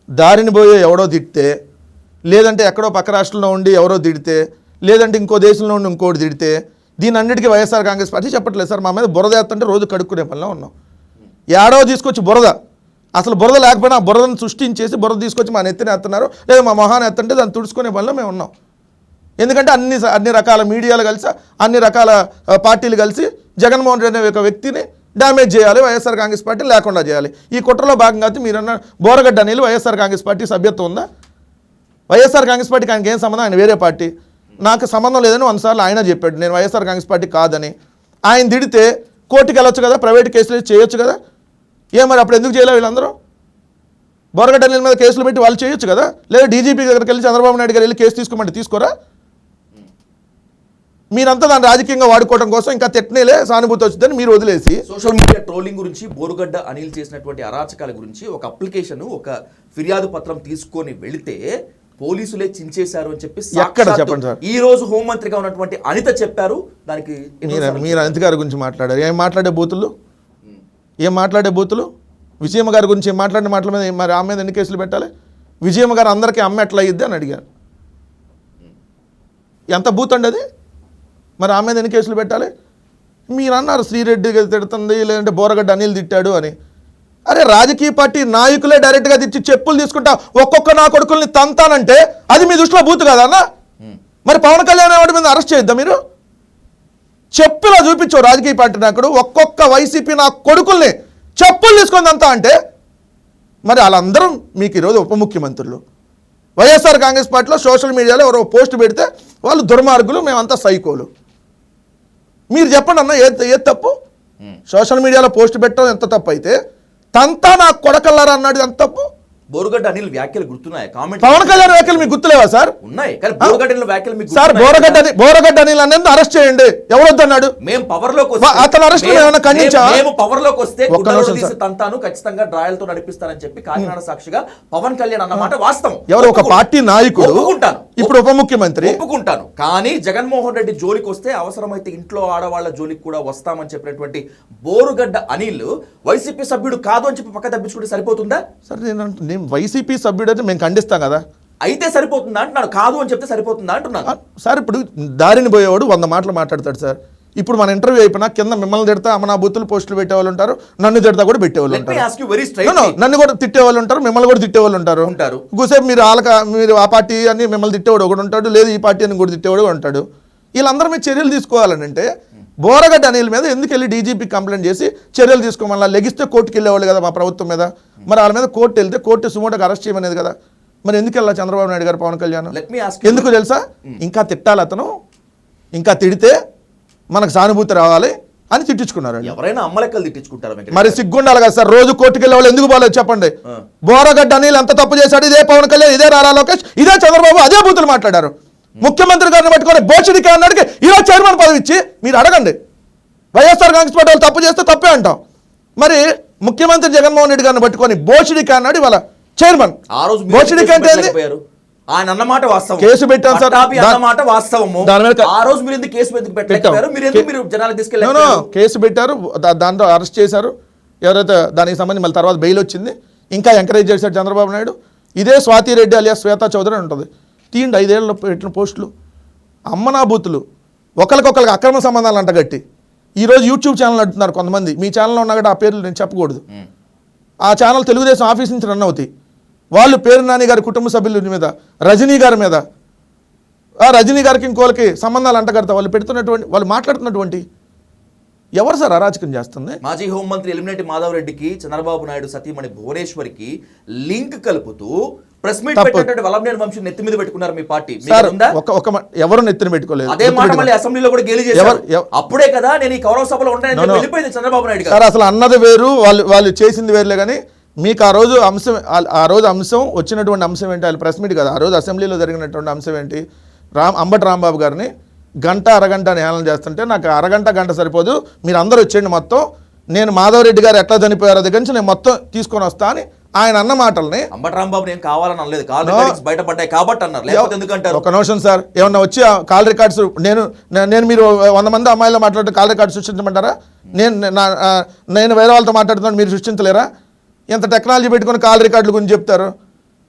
దారిని పోయే ఎవడో తిడితే, లేదంటే ఎక్కడో పక్క రాష్ట్రంలో ఉండి ఎవరో తిడితే, లేదంటే ఇంకో దేశంలో ఉండి ఇంకోటి తిడితే, దీని అన్నిటికీ వైఎస్ఆర్ కాంగ్రెస్ పార్టీ చెప్పట్లేదు సార్. మా మీద బురద వేస్తుంటే రోజు కడుక్కునే పనిలో ఉన్నాం. ఏడో తీసుకొచ్చి బురద, అసలు బురద లేకపోయినా ఆ బురదను సృష్టించేసి బురద తీసుకొచ్చి మా నెత్తిని ఎత్తున్నారు, లేదా మా మొహాన్ని ఎత్తుంటే దాన్ని తుడుచుకునే పనిలో మేము ఉన్నాం. ఎందుకంటే అన్ని రకాల మీడియాలు కలిసి, అన్ని రకాల పార్టీలు కలిసి జగన్మోహన్ రెడ్డి అనే ఒక వ్యక్తిని డ్యామేజ్ చేయాలి, వైఎస్ఆర్ కాంగ్రెస్ పార్టీ లేకుండా చేయాలి. ఈ కుట్రలో భాగంగా అయితే మీరన్న బోరగడ్డ అనిల్ వైఎస్ఆర్ కాంగ్రెస్ పార్టీ సభ్యత్వం ఉందా? వైఎస్ఆర్ కాంగ్రెస్ పార్టీకి ఆయనకి ఏం సంబంధం? ఆయన వేరే పార్టీ. నాకు సంబంధం లేదని 100 సార్లు ఆయన చెప్పాడు, నేను వైఎస్ఆర్ కాంగ్రెస్ పార్టీ కాదని. ఆయన తిడితే కోర్టుకి వెళ్ళొచ్చు కదా, ప్రైవేట్ కేసులు చేయొచ్చు కదా. మరి అప్పుడు ఎందుకు చేయలే వీళ్ళందరూ? బోరగడ్డ అనిల్ మీద కేసులు పెట్టి వాళ్ళు చేయొచ్చు కదా. లేదా డీజీపీ దగ్గరికి వెళ్ళి చంద్రబాబు నాయుడు గారు వెళ్ళి కేసు తీసుకోమంటే తీసుకోరా? మీరంతా దాన్ని రాజకీయంగా వాడుకోవడం కోసం ఇంకా తిట్టనేలే సానుభూతి వచ్చిందని మీరు వదిలేసి సోషల్ మీడియా ట్రోలింగ్ గురించి, బోరుగడ్డ అనిల్ చేసినటువంటి అరాచకాల గురించి ఒక అప్లికేషన్, ఒక ఫిర్యాదు పత్రం తీసుకొని వెళితే పోలీసులే చించేశారు అని చెప్పి ఎక్కడ చెప్పండి సార్? ఈ రోజు హోంమంత్రిగా ఉన్నటువంటి అనిత చెప్పారు. దానికి మీరు అనిత గారి గురించి మాట్లాడారు. ఏం మాట్లాడే బూతులు? విజయమ్మ గారి గురించి మాట్లాడిన మాటల మీద మరి ఆమె మీద ఎన్ని కేసులు పెట్టాలి? విజయమ్మ గారు అందరికీ అమ్మ ఎట్లా అయ్యిద్ది అని అడిగారు. ఎంత బూత్ అండి అది? మరి ఆమె మీద ఎన్ని కేసులు పెట్టాలి? మీరు అన్నారు శ్రీరెడ్డి తిడుతుంది, లేదంటే బోరగడ్డ అనిల్ తిట్టాడు అని. అరే రాజకీయ పార్టీ నాయకులే డైరెక్ట్గా తెచ్చి చెప్పులు తీసుకుంటా ఒక్కొక్క నా కొడుకుల్ని తంతానంటే అది మీ దృష్టిలో బూత్ కదా అన్న? మరి పవన్ కళ్యాణ్ వాడి మీద అరెస్ట్ చేయొద్దా మీరు? చెప్పులా చూపించావు రాజకీయ పార్టీ నాయకుడు, ఒక్కొక్క వైసీపీ నా కొడుకుల్ని చెప్పులు తీసుకొని అంతా అంటే మరి వాళ్ళందరూ మీకు ఈరోజు ఉప ముఖ్యమంత్రులు. వైఎస్ఆర్ కాంగ్రెస్ పార్టీలో సోషల్ మీడియాలో ఎవరో పోస్ట్ పెడితే వాళ్ళు దుర్మార్గులు, మేమంతా సైకోలు. మీరు చెప్పండి అన్న, ఏ తప్పు? సోషల్ మీడియాలో పోస్ట్ పెట్టడం ఎంత తప్పు అయితే, తంతా నా కొడకల్లారా అన్నాడు ఎంత తప్పు? బోరుగడ్డ అనిల్ వ్యాఖ్యలు గుర్తున్నాయి? కామెంట్ పవన్ కళ్యాణ్ వ్యాఖ్యలు మీకు గుర్తులేవా సార్? ఉన్నాయి, కానీ బోరుగడ్డ అనిల్ వ్యాఖ్యలు మీకు సార్ బోరగడ్డ అనిల్ అనేది అరెస్ట్ చేయండి. ఎవరు వద్దన్నాడు? మేము పవర్ లోకి వస్తే అతను అరెస్ట్ ఏమైనా ఖండించా? మేము పవర్ లోకి వస్తే తంతాను ఖచ్చితంగా డ్రాయలతో నడిపిస్తానని చెప్పి కాకినాడ సాక్షిగా పవన్ కళ్యాణ్ అన్నమాట వాస్తవం. ఎవరు ఒక పార్టీ నాయకుడు ఒప్పుకుంటాను, ఇప్పుడు ఉప ముఖ్యమంత్రి ఒప్పుకుంటాను. కానీ జగన్మోహన్ రెడ్డి జోలికి వస్తే అవసరమైతే ఇంట్లో ఆడవాళ్ల జోలికి కూడా వస్తామని చెప్పినటువంటి బోరుగడ్డ అనిల్ వైసీపీ సభ్యుడు కాదు అని చెప్పి పక్క తప్పించుకుంటే సరిపోతుందా? సార్ నేను వైసీపీ సభ్యుడు అయితే మేము ఖండిస్తాం కదా. అయితే సరిపోతుందా అంటున్నాడు, కాదు అని చెప్తే సరిపోతుందా అంటున్నాను. సార్ ఇప్పుడు దారిని పోయేవాడు 100 మాటలు మాట్లాడతాడు సార్. ఇప్పుడు మన ఇంటర్వ్యూ అయిపోయినా కింద మిమ్మల్ని తిడతా అమనా బూతులు పోస్టులు పెట్టేవాళ్ళు ఉంటారు, నన్ను తిడతా కూడా పెట్టేవాళ్ళు ఉంటారు, నన్ను కూడా తిట్టేవాళ్ళు ఉంటారు, మిమ్మల్ని కూడా తిట్టేవాళ్ళు ఉంటారు. గుసేపు మీరు ఆ పార్టీ అని మిమ్మల్ని తిట్టేవాడు ఒకడు ఉంటాడు, లేదు ఈ పార్టీ అని కూడా తిట్టేవాడు ఉంటాడు. వీళ్ళందరూ మీరు చర్యలు తీసుకోవాలని అంటే బోరగడ్డ అనిల్ మీద ఎందుకు వెళ్ళి డీజీపీ కంప్లైంట్ చేసి చర్యలు తీసుకోమని లెగిస్తే కోర్టుకి వెళ్ళేవాళ్ళు కదా మా ప్రభుత్వం మీద. మరి వాళ్ళ మీద కోర్టు వెళ్తే కోర్టు సుమోటోకి అరెస్ట్ చేయమనేది కదా. మరి ఎందుకు వెళ్ళాలి చంద్రబాబు నాయుడు గారు, పవన్ కళ్యాణ్? ఎందుకు తెలుసా? ఇంకా తిట్టాలి, అతను ఇంకా తిడితే మనకు సానుభూతి రావాలి అని తిట్టించుకున్నారు. ఎవరైనా అమ్మలెక్కలు తిట్టించుకుంటారు. మరి సిగ్గుండాలి కదా సార్, రోజు కోర్టుకి వెళ్ళే వాళ్ళు ఎందుకు బాగాలేదు చెప్పండి? బోరగడ్డ అనిల్ ఎంత తప్పు చేశాడు, ఇదే పవన్ కళ్యాణ్, ఇదే నారా లోకేష్, ఇదే చంద్రబాబు అదే బూతులు మాట్లాడారు. ముఖ్యమంత్రి గారిని పట్టుకొని బోషిడికి అన్నాడికి ఇలా చైర్మన్ పదవి ఇచ్చి మీరు అడగండి. వైఎస్ఆర్ కాంగ్రెస్ పార్టీ వాళ్ళు తప్పు చేస్తే తప్పే అంటాం. మరి ముఖ్యమంత్రి జగన్మోహన్ రెడ్డి గారిని పట్టుకొని బోషిడికి అన్నాడు ఇవాళ చైర్మన్. బోషిడికి అంటే ఆయన అన్నమాట వాస్తవం, కేసు పెట్టాను సార్, అన్నమాట వాస్తవము. ఆ రోజు మీరు ఎందుకు కేసు పెట్టారు? మీరు జనాలకు తీసుకెళ్ళారు, కేసు పెట్టారు, దాంట్లో అరెస్ట్ చేశారు ఎవరైతే, దానికి సంబంధించి మళ్ళీ తర్వాత బెయిల్ వచ్చింది. ఇంకా ఎంకరేజ్ చేశాడు చంద్రబాబు నాయుడు. ఇదే స్వాతి రెడ్డి అలియా శ్వేతా చౌదరి ఉంటుంది, తీయండి 5 ఏళ్ళలో పెట్టిన పోస్టులు. అమ్మనాబూతులు ఒకరికొకరికి అక్రమ సంబంధాలు అంటగట్టి ఈరోజు యూట్యూబ్ ఛానల్ అంటున్నారు కొంతమంది. మీ ఛానల్లో ఉన్నా కూడా ఆ పేర్లు నేను చెప్పకూడదు. ఆ ఛానల్ తెలుగుదేశం ఆఫీస్ నుంచి రన్ అవుతాయి. వాళ్ళు పేరు నాని గారి కుటుంబ సభ్యుల మీద, రజనీ గారి మీద, ఆ రజనీ గారికి ఇంకోళ్ళకి సంబంధాలు అంటగడతా వాళ్ళు పెడుతున్నటువంటి, వాళ్ళు మాట్లాడుతున్నటువంటి ఎవరు సార్ అరాచకం చేస్తుంది? మాజీ హోంమంత్రి ఎలిమినేటి మాధవ్ రెడ్డికి చంద్రబాబు నాయుడు సతీమణి భువనేశ్వరికి లింక్ కలుపుతూ ప్రెస్ మీట్ పెట్టినటువంటి వల్లభనేని వంశీ నెత్తి మీద పెట్టుకున్నారు మీ పార్టీ. ఎవరు నెత్తిన పెట్టుకోలేదు. అదే మాట మళ్ళీ అసెంబ్లీలో కూడా గేలి చేశారు. అప్పుడే కదా నేను ఈ కౌరవ సభలో ఉంటానని వెళ్ళిపోయింది చంద్రబాబు నాయుడు సార్. అసలు అన్నది వేరు, వాళ్ళు చేసింది వేరులే. కానీ మీకు ఆ రోజు అంశం వచ్చినటువంటి అంశం ఏంటి? వాళ్ళు ప్రెస్ మీట్ కదా, ఆ రోజు అసెంబ్లీలో జరిగినటువంటి అంశం ఏంటి? అంబటి రాంబాబు గారిని గంట అరగంట హేళన చేస్తుంటే నాకు అరగంట గంట సరిపోదు, మీరు అందరూ వచ్చేయండి మొత్తం, నేను మాధవరెడ్డి గారు ఎట్లా చనిపోయారో దగ్గర నుంచి నేను మొత్తం తీసుకొని వస్తా అని ఆయన అన్న మాటల్ని అంబటి రాంబాబు నేను కావాలని అనలేదు, కాల్ రికార్డ్స్ బయటపడ్డాయి కాబట్టి అన్నారు, లేకపోతే ఎందుకంటారు? ఒక నిమిషం సార్, ఏమన్నా వచ్చి కాల్ రికార్డ్స్ నేను మీరు 100 మంది అమ్మాయిలు మాట్లాడితే కాల్ రికార్డు సృష్టించమంటారా? నేను వేరే వాళ్ళతో మాట్లాడుతున్నాను, మీరు సృష్టించలేరా? ఎంత టెక్నాలజీ పెట్టుకుని కాల్ రికార్డుల గురించి చెప్తారు.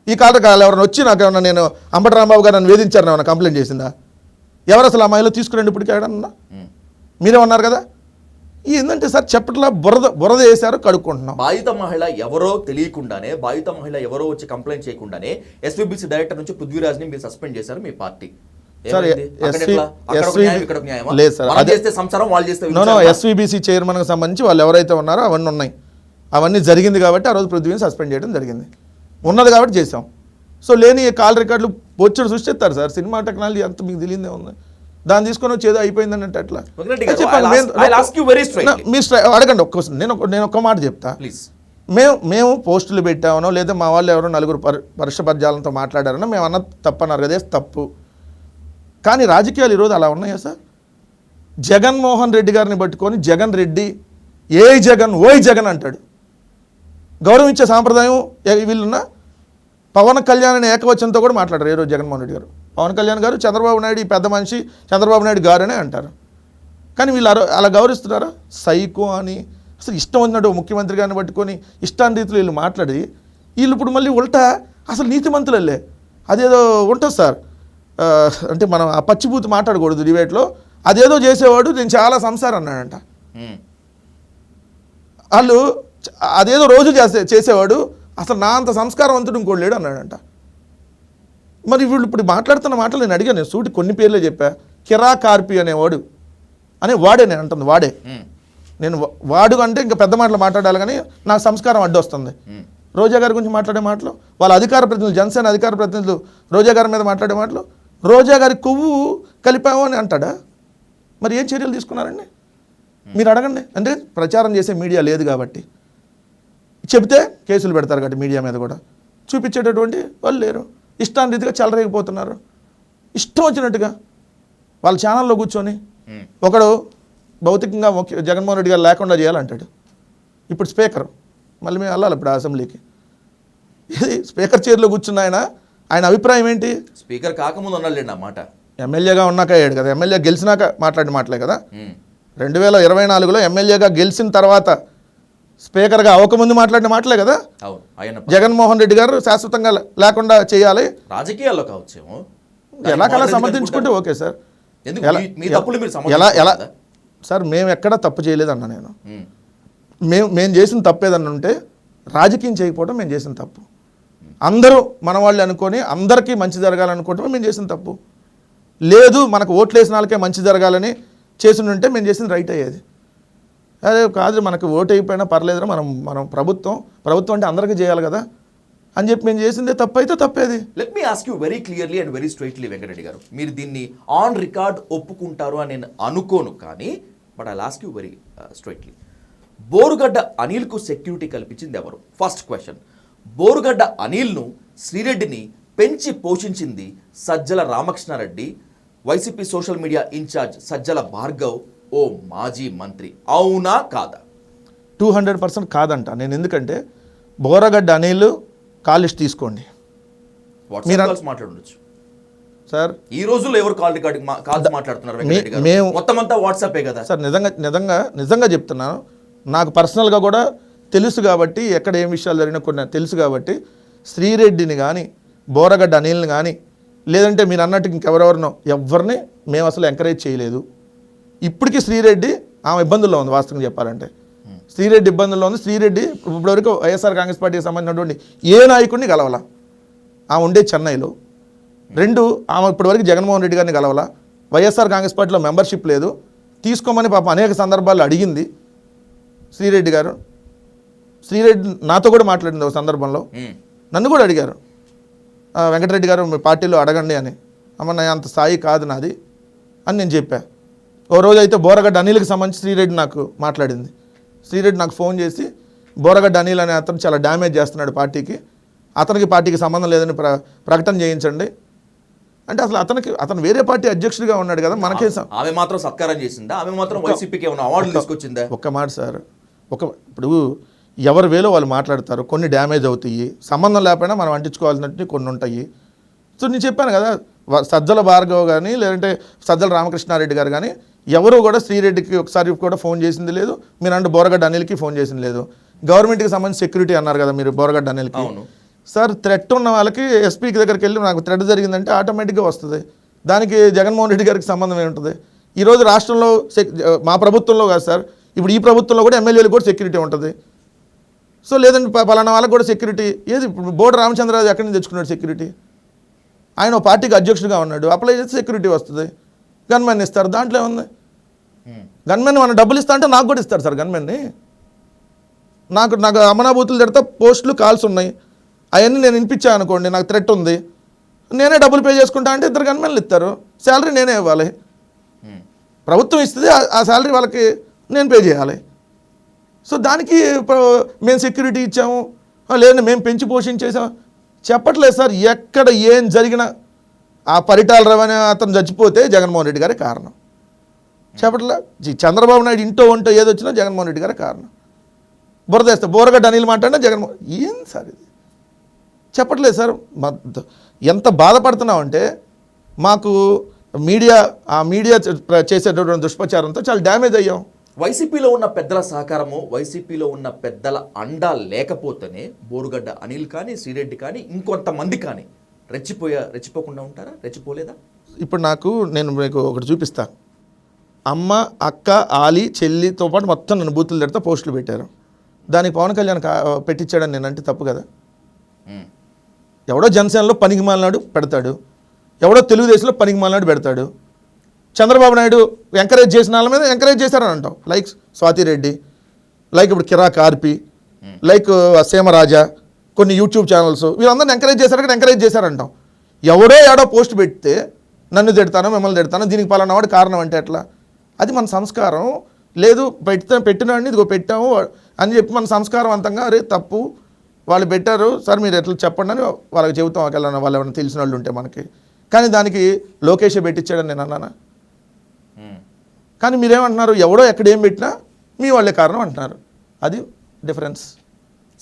ఈ కాల్ రికార్డులు ఎవరైనా వచ్చి నాకు ఏమన్నా నేను అంబటి రాంబాబు గారు నన్ను వేధించారని ఏమన్నా కంప్లైంట్ చేసిందా? ఎవరు అసలు అమ్మాయిలో తీసుకురండి ఇప్పటికీ ఏడన్నా? మీరే ఉన్నారు కదా. ఏంటంటే సార్ చెప్పట్లా బురద వేశారు, కడుక్కుంటున్నాం. బాధిత మహిళ ఎవరో తెలియకుండానే, బాధిత మహిళ ఎవరో వచ్చి కంప్లైంట్ చేయకుండానే ఎస్వీబీసీ డైరెక్టర్ నుంచి పృథ్వీరాజ్ ని మీరు సస్పెండ్ చేశారు మీ పార్టీ. ఎస్వీబీసీ చైర్మన్ కి సంబంధించి వాళ్ళు ఎవరైతే ఉన్నారో అవన్నీ ఉన్నాయి, అవన్నీ జరిగింది కాబట్టి ఆ రోజు పృథ్వీని సస్పెండ్ చేయడం జరిగింది. ఉన్నది కాబట్టి చేసాం. సో లేని కాల్ రికార్డులు బొచ్చుడు సృష్టిస్తారు సార్. సినిమా టెక్నాలజీ అంత మీకు తెలియదే ఉంది, దాన్ని తీసుకొని వచ్చి ఏదో అయిపోయిందని అంటే అట్లా అడగండి. ఒక్కసారి నేను ఒక్క మాట చెప్తా. మేము పోస్టులు పెట్టామనో లేదా మా వాళ్ళు ఎవరో నలుగురు పరుషపర్యాలతో మాట్లాడారనో మేము అన్న తప్పన్నారు కదా, తప్పు. కానీ రాజకీయాలు ఈరోజు అలా ఉన్నాయా సార్? జగన్మోహన్ రెడ్డి గారిని పట్టుకొని జగన్ రెడ్డి ఓయ్ జగన్ అంటాడు. గౌరవించే సాంప్రదాయం వీళ్ళున్నా పవన్ కళ్యాణ్ అనే ఏకవచనంతో కూడా మాట్లాడారు. ఈరోజు జగన్మోహన్ రెడ్డి గారు పవన్ కళ్యాణ్ గారు చంద్రబాబు నాయుడు ఈ పెద్ద మనిషి చంద్రబాబు నాయుడు గారు అనే అంటారు. కానీ వీళ్ళు అలా గౌరవిస్తున్నారా? సైకో అని అసలు ఇష్టం వచ్చినట్టు ముఖ్యమంత్రి గారిని పట్టుకొని ఇష్టాన్ని రీతిలో వీళ్ళు మాట్లాడి వీళ్ళు ఇప్పుడు మళ్ళీ ఉల్టా అసలు నీతిమంతులే అదేదో ఉంటుంది సార్. అంటే మనం ఆ పచ్చిబూతి మాట్లాడకూడదు డిబేట్లో. అదేదో చేసేవాడు నేను చాలా సంసారం అన్నాడంట. వాళ్ళు అదేదో రోజు చేసేవాడు అసలు నా అంత సంస్కారవంతుడు ఇంకోటి లేడు అన్నాడంట. మరి వీళ్ళు ఇప్పుడు మాట్లాడుతున్న మాటలు నేను అడిగాను. నేను సూటి కొన్ని పేర్లే చెప్పా. కిరా కార్పి అనేవాడు వాడే నేను అంటుంది, వాడే. నేను వాడు అంటే ఇంకా పెద్ద మాటలు మాట్లాడాలి, కానీ నాకు సంస్కారం అడ్డు వస్తుంది. రోజా గారి గురించి మాట్లాడే మాటలు, వాళ్ళ అధికార ప్రతినిధులు, జనసేన అధికార ప్రతినిధులు రోజా గారి మీద మాట్లాడే మాటలు, రోజా గారి కొవ్వు కలిపాము అని అంటాడా? మరి ఏం చర్యలు తీసుకున్నారండి మీరు అడగండి. అంటే ప్రచారం చేసే మీడియా లేదు కాబట్టి, చెబితే కేసులు పెడతారు కాబట్టి మీడియా మీద కూడా చూపించేటటువంటి వాళ్ళు లేరు. ఇష్టానురీతిగా చెలరేగిపోతున్నారు, ఇష్టం వచ్చినట్టుగా వాళ్ళ ఛానల్లో కూర్చొని. ఒకడు భౌతికంగా జగన్మోహన్ రెడ్డి గారు లేకుండా చేయాలంటాడు. ఇప్పుడు స్పీకర్ మళ్ళీ మేము వెళ్ళాలి ఇప్పుడు అసెంబ్లీకి. ఇది స్పీకర్ చైర్లో కూర్చున్న ఆయన అభిప్రాయం ఏంటి? స్పీకర్ కాకముందు అన్నాడు మాట. ఎమ్మెల్యేగా ఉన్నాక అయ్యాడు కదా, ఎమ్మెల్యే గెలిచినాక మాట్లాడిన మాటలే కదా. 2024లో ఎమ్మెల్యేగా గెలిచిన తర్వాత స్పీకర్గా అవ్వకముందు మాట్లాడిన మాటలే కదా. జగన్మోహన్ రెడ్డి గారు శాశ్వతంగా లేకుండా చేయాలి, రాజకీయాల్లో కావచ్చేమో, ఎలాగలా సమర్థించుకుంటే ఓకే సార్. ఎలా సార్ మేము ఎక్కడా తప్పు చేయలేదన్నా. మేము చేసిన తప్పు ఏదన్నా ఉంటే రాజకీయం చేయకపోవడం మేము చేసిన తప్పు. అందరూ మన వాళ్ళు అనుకొని అందరికీ మంచి జరగాలనుకోవటమే మేము చేసిన తప్పు. లేదు మనకు ఓట్లు వేసిన వాళ్ళకే మంచి జరగాలని చేసి ఉంటే మేము చేసింది రైట్ అయ్యేది. అదే కాదు మనకు ఓటు అయిపోయినా పర్లేదు, మనం ప్రభుత్వం అంటే అందరికీ చేయాలి కదా అని చెప్పి మేము చేసిందే తప్పు అయితే తప్పేది. Let me ask you very clearly and very straightly Venkata Reddy garu, మీరు దీన్ని ఆన్ రికార్డ్ ఒప్పుకుంటారు అని నేను అనుకోను, కానీ but I ask you very straightly, Borugadda అనిల్కు సెక్యూరిటీ కల్పించింది ఎవరు? First question. బోరుగడ్డ అనిల్ను శ్రీరెడ్డిని పెంచి పోషించింది Sajjala Ramakrishna Reddy, YCP social media in-charge Sajjala Bhargav, ఓ మాజీ మంత్రి. అవునా కాదా? 200% కాదంట నేను. ఎందుకంటే బోరగడ్డ అనిల్ కాల్ లిస్ట్ తీసుకోండి, మాట్లాడచ్చు సార్. ఈ రోజుల్లో ఎవరు కాల్స్ మాట్లాడుతున్నారు? మొత్తం అంతా వాట్సాపే కదా సార్. నిజంగా చెప్తున్నాను, నాకు పర్సనల్గా కూడా తెలుసు కాబట్టి, ఎక్కడ ఏం విషయాలు జరిగినా కొన్ని తెలుసు కాబట్టి, శ్రీరెడ్డిని కానీ బోరగడ్డ అనిల్ని కానీ లేదంటే మీరు అన్నట్టు ఇంకెవరెవరినో ఎవరిని మేము అసలు ఎంకరేజ్ చేయలేదు. ఇప్పటికీ శ్రీరెడ్డి ఆమె ఇబ్బందుల్లో ఉంది. వాస్తవంగా చెప్పాలంటే శ్రీరెడ్డి ఇబ్బందుల్లో ఉంది. శ్రీరెడ్డి ఇప్పటివరకు వైఎస్ఆర్ కాంగ్రెస్ పార్టీకి సంబంధించినటువంటి ఏ నాయకుడిని కలవాల. ఆమె ఉండే చెన్నైలో. 2, ఆమె ఇప్పటివరకు జగన్మోహన్ రెడ్డి గారిని కలవాల. వైఎస్ఆర్ కాంగ్రెస్ పార్టీలో మెంబర్షిప్ లేదు. తీసుకోమని పాపం అనేక సందర్భాల్లో అడిగింది శ్రీరెడ్డి గారు. శ్రీరెడ్డి నాతో కూడా మాట్లాడింది ఒక సందర్భంలో. నన్ను కూడా అడిగారు, వెంకటరెడ్డి గారు మీ పార్టీలో అడగండి అని. అమ్మ నా అంత స్థాయి కాదు నాది అని నేను చెప్పా. ఓ రోజు అయితే బోరగడ్డ అనిల్కి సంబంధించి శ్రీరెడ్డి నాకు మాట్లాడింది. శ్రీరెడ్డి నాకు ఫోన్ చేసి బోరగడ్డ అనిల్ అనే అతను చాలా డ్యామేజ్ చేస్తున్నాడు పార్టీకి, అతనికి పార్టీకి సంబంధం లేదని ప్రకటన చేయించండి అంటే అసలు అతను వేరే పార్టీ అధ్యక్షుడిగా ఉన్నాడు కదా. మనకే ఆమె మాత్రం సత్కారం చేసిందా? ఆమె మాత్రం వైసీపీకి ఏమైనా అవార్డులు తీసుకొచ్చిందా? ఒక్క మాట సార్, ఇప్పుడు ఎవరి వేలో వాళ్ళు మాట్లాడతారు. కొన్ని డ్యామేజ్ అవుతాయి, సంబంధం లేకపోయినా మనం అంటించుకోవాల్సినట్టు కొన్ని ఉంటాయి. సో నేను చెప్పాను కదా, సజ్జల భార్గవ్ కానీ లేదంటే సజ్జల రామకృష్ణారెడ్డి గారు కానీ ఎవరు కూడా శ్రీరెడ్డికి ఒకసారి కూడా ఫోన్ చేసింది లేదు. మీరు అంటే బోరగడ్డ అనిల్కి ఫోన్ చేసింది లేదు. గవర్నమెంట్కి సంబంధించి సెక్యూరిటీ అన్నారు కదా మీరు బోరగడ్డ అనిల్కి. సార్ థ్రెట్ ఉన్న వాళ్ళకి ఎస్పీకి దగ్గరికి వెళ్ళి నాకు థ్రెట్ జరిగిందంటే ఆటోమేటిక్గా వస్తుంది. దానికి జగన్మోహన్ రెడ్డి గారికి సంబంధం ఏముంటుంది? ఈరోజు రాష్ట్రంలో మా ప్రభుత్వంలో కాదు సార్, ఇప్పుడు ఈ ప్రభుత్వంలో కూడా ఎమ్మెల్యేలకు కూడా సెక్యూరిటీ ఉంటుంది. సో లేదంటే పలానా వాళ్ళకి కూడా సెక్యూరిటీ ఏది? ఇప్పుడు బోర్డు రామచంద్రరాజు ఎక్కడి నుంచి తెచ్చుకున్నాడు సెక్యూరిటీ? ఆయన ఒక పార్టీకి అధ్యక్షుడిగా ఉన్నాడు, అప్లై చేస్తే సెక్యూరిటీ వస్తుంది. గన్మెన్ ఇస్తారు, దాంట్లో ఏముంది? గన్మెన్ మనం డబ్బులు ఇస్తా అంటే నాకు కూడా ఇస్తారు సార్ గన్మెన్ని. నాకు అమనాభూతులు తిడతా పోస్టులు కాల్స్ ఉన్నాయి, అవన్నీ నేను వినిపించాను అనుకోండి, నాకు థ్రెట్ ఉంది, నేనే డబ్బులు పే చేసుకుంటా అంటే 2 గన్మెన్లు ఇస్తారు. శాలరీ నేనే ఇవ్వాలి, ప్రభుత్వం ఇస్తుంది, ఆ శాలరీ వాళ్ళకి నేను పే చేయాలి. సో దానికి మేము సెక్యూరిటీ ఇచ్చాము లేదంటే మేము పెంచి పోషించేసాము చెప్పట్లేదు సార్. ఎక్కడ ఏం జరిగినా ఆ పరిటాల రవణ అతను చచ్చిపోతే జగన్మోహన్ రెడ్డి గారే కారణం చెప్పట్లే. చంద్రబాబు నాయుడు ఇంటో ఒంటో ఏది వచ్చినా జగన్మోహన్ రెడ్డి గారే కారణం. బురదేస్తే బోరగడ్డ అనిల్ మాట్లాడినా జగన్మోహన్ ఏం సార్ ఇది చెప్పట్లేదు సార్. ఎంత బాధపడుతున్నామంటే మాకు ఆ మీడియా చేసేటటువంటి దుష్ప్రచారంతో చాలా డ్యామేజ్ అయ్యాం. వైసీపీలో ఉన్న పెద్దల సహకారము, వైసీపీలో ఉన్న పెద్దల అండా లేకపోతేనే బోరుగడ్డ అనిల్ కానీ శ్రీరెడ్డి కానీ ఇంకొంతమంది కానీ రెచ్చిపోకుండా ఉంటారా? రెచ్చిపోలేదా? ఇప్పుడు నేను మీకు ఒకటి చూపిస్తా. అమ్మ, అక్క, ఆలి, చెల్లితో పాటు మొత్తం నన్ను బూతులు తిడతా పోస్టులు పెట్టారు. దానికి పవన్ కళ్యాణ్ పెట్టించాడని నేనంటే తప్పు కదా. ఎవడో జనసేనలో పనికి మాలినాడు పెడతాడు, ఎవడో తెలుగుదేశంలో పనికి మాలినాడు పెడతాడు. చంద్రబాబు నాయుడు ఎంకరేజ్ చేసిన వాళ్ళ మీద ఎంకరేజ్ చేశారని అంటాం. లైక్ స్వాతిరెడ్డి, లైక్ ఇప్పుడు కిరా కార్పి, లైక్ సీమరాజా, కొన్ని యూట్యూబ్ ఛానల్స్ వీళ్ళందరినీ ఎంకరేజ్ చేశారంటాం. ఎవడో పోస్ట్ పెడితే నన్ను తిడతాను, మిమ్మల్ని తిడతాను, దీనికి పలానా వాడు కారణం అంటే ఎట్లా? అది మన సంస్కారం లేదు. పెట్టినాడిని ఇదిగో పెట్టాము అని చెప్పి మన సంస్కారవంతంగా అరే తప్పు వాళ్ళు పెట్టారు సార్ మీరు ఎట్లా చెప్పండి అని వాళ్ళకి చెబుతాం. ఒకవేళ వాళ్ళు ఎవరైనా తెలిసిన వాళ్ళు ఉంటే మనకి. కానీ దానికి లోకేషే పెట్టించాడని నేను అన్నానా? కానీ మీరేమంటున్నారు? ఎవడో ఎక్కడ ఏం పెట్టినా మీ వాళ్ళే కారణం అంటున్నారు. అది డిఫరెన్స్.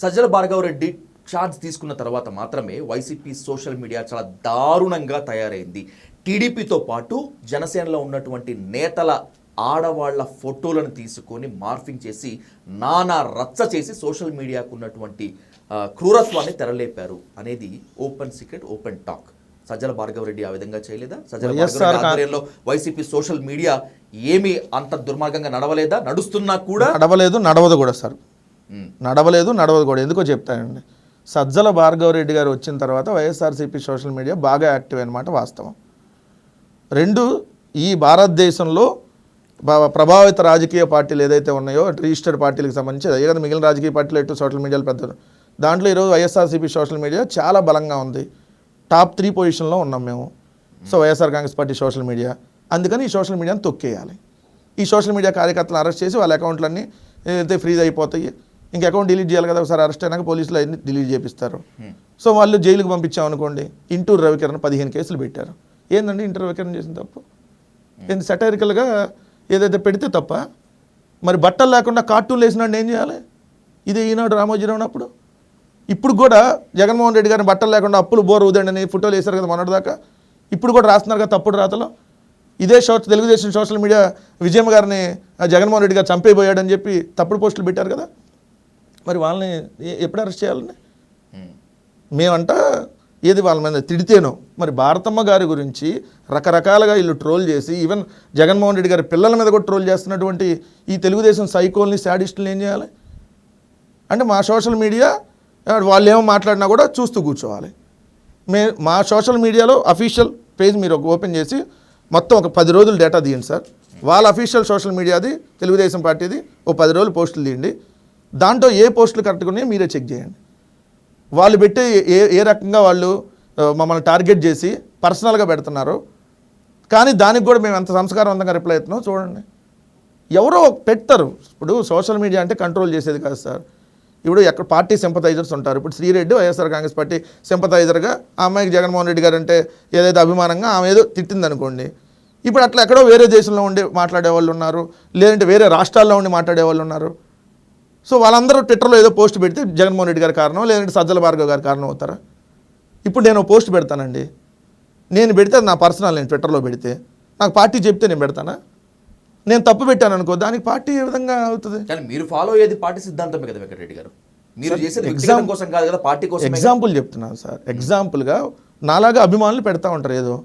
సజ్జల భార్గవ్ రెడ్డి ఛార్జ్ తీసుకున్న తర్వాత మాత్రమే వైసీపీ సోషల్ మీడియా చాలా దారుణంగా తయారైంది. టీడీపీతో పాటు జనసేనలో ఉన్నటువంటి నేతల ఆడవాళ్ల ఫోటోలను తీసుకొని మార్ఫింగ్ చేసి నానా రచ్చ చేసి సోషల్ మీడియాకు ఉన్నటువంటి క్రూరత్వాన్ని తెరలేపారు అనేది open secret, open talk. Sajjala Bhargav Reddy ఆ విధంగా చేయలేదా? సజ్జల భార్గవ్ రెడ్డి ఆధ్వర్యంలో వైసీపీ సోషల్ మీడియా ఏమీ అంత దుర్మార్గంగా నడవలేదా? నడుస్తున్నా కూడా నడవదు కూడా సార్. నడవదు కూడా. ఎందుకో చెప్తానండి. సజ్జల భార్గవ్ రెడ్డి గారు వచ్చిన తర్వాత వైఎస్ఆర్సీపీ సోషల్ మీడియా బాగా యాక్టివ్ అనమాట వాస్తవం. 2 ఈ భారతదేశంలో ప్రభావిత రాజకీయ పార్టీలు ఏదైతే ఉన్నాయో రిజిస్టర్డ్ పార్టీలకు సంబంధించి అదే కదా మిగిలిన రాజకీయ పార్టీలు ఎటు సోషల్ మీడియాలో పెద్ద దాంట్లో ఈరోజు వైఎస్ఆర్సీపీ సోషల్ మీడియా చాలా బలంగా ఉంది. టాప్ 3 పొజిషన్లో ఉన్నాం మేము. So YSR Congress party social media. అందుకని ఈ సోషల్ మీడియాని తొక్కేయాలి. ఈ సోషల్ మీడియా కార్యకర్తలను అరెస్ట్ చేసి వాళ్ళ అకౌంట్లన్నీ ఏదైతే ఫ్రీజ్ అయిపోతాయి. ఇంక అకౌంట్ డిలీట్ చేయాలి కదా, ఒకసారి అరెస్ట్ అయినాక పోలీసులు అన్ని డిలీట్ చేపిస్తారు. సో వాళ్ళు జైలుకి పంపించామనుకోండి. ఇంటూరు రవికిరణ్ 15 కేసులు పెట్టారు. ఏందండి ఇంటూరు రవికిరణ్ చేసిన తప్పు? ఏంది సెటైరికల్గా ఏదైతే పెడితే తప్ప? మరి బట్టలు లేకుండా కార్టూన్లు వేసినాడు ఏం చేయాలి? ఇది ఈనాడు రామోజీరావు అప్పుడు. ఇప్పుడు కూడా జగన్మోహన్ రెడ్డి గారిని బట్టలు లేకుండా అప్పులు బోర్ ఊదండి ఫోటోలు వేశారు కదా మొన్నటి దాకా. ఇప్పుడు కూడా రాస్తున్నారు కదా తప్పుడు రాతలో. ఇదే తెలుగుదేశం సోషల్ మీడియా విజయమ్మ గారిని జగన్మోహన్ రెడ్డి గారు చంపేయబోయాడని చెప్పి తప్పుడు పోస్టులు పెట్టారు కదా. మరి వాళ్ళని ఎప్పుడు అరెస్ట్ చేయాలండి? మేమంట ఏది వాళ్ళ మీద తిడితేనో. మరి భారతమ్మ గారి గురించి రకరకాలుగా వీళ్ళు ట్రోల్ చేసి ఈవెన్ జగన్మోహన్ రెడ్డి గారి పిల్లల మీద కూడా ట్రోల్ చేస్తున్నటువంటి ఈ తెలుగుదేశం సైకోల్ని శాడిస్టులు ఏం చేయాలి అంటే మా సోషల్ మీడియా వాళ్ళు ఏమో మాట్లాడినా కూడా చూస్తూ కూర్చోవాలి. మా సోషల్ మీడియాలో అఫీషియల్ పేజ్ మీరు ఓపెన్ చేసి మొత్తం ఒక 10 రోజులు డేటా తీయండి సార్. వాళ్ళ అఫీషియల్ సోషల్ మీడియాది తెలుగుదేశం పార్టీది ఓ 10 రోజులు పోస్టులు తీయండి. దాంట్లో ఏ పోస్టులు కరెక్ట్గా ఉన్నాయో మీరే చెక్ చేయండి. వాళ్ళు పెట్టే ఏ రకంగా వాళ్ళు మమ్మల్ని టార్గెట్ చేసి పర్సనల్గా పెడుతున్నారు. కానీ దానికి కూడా మేము ఎంత సంస్కారవంతంగా రిప్లై అవుతున్నాం చూడండి. ఎవరో పెడతారు. ఇప్పుడు సోషల్ మీడియా అంటే కంట్రోల్ చేసేది కాదు సార్. ఇప్పుడు ఎక్కడ పార్టీ సింపథైజర్స్ ఉంటారు. ఇప్పుడు శ్రీరెడ్డి వైఎస్ఆర్ కాంగ్రెస్ పార్టీ సింపథైజర్గా ఆ అమ్మాయికి జగన్మోహన్ రెడ్డి గారు అంటే ఏదైతే అభిమానంగా ఆమె ఏదో తిట్టింది అనుకోండి. ఇప్పుడు అట్లా ఎక్కడో వేరే దేశంలో ఉండి మాట్లాడే వాళ్ళు ఉన్నారు, లేదంటే వేరే రాష్ట్రాల్లో ఉండి మాట్లాడే వాళ్ళు ఉన్నారు. సో వాళ్ళందరూ ట్విట్టర్లో ఏదో పోస్ట్ పెడితే జగన్మోహన్ రెడ్డి గారి కారణం, లేదంటే సజ్జల భార్గవ్ గారి కారణం అవుతారా? ఇప్పుడు నేను పోస్ట్ పెడతానండి, నేను పెడితే అది నా పర్సనల్, నేను ట్విట్టర్లో పెడితే నాకు పార్టీ చెప్తే నేను పెడతానా? నేను తప్పు పెట్టాను అనుకో, దానికి పార్టీ ఏ విధంగా అవుతుంది? కానీ మీరు ఫాలో అయ్యేది పార్టీ సిద్ధాంతమే కదా వెంకటరెడ్డి గారు. మీరు చేసేది వ్యక్తిగతం కోసం కాదు కదా, పార్టీ కోసం. ఎగ్జాంపుల్ చెప్తున్నాను సార్. ఎగ్జాంపుల్గా నాలాగా అభిమానులు పెడతా ఉంటారు, ఏదో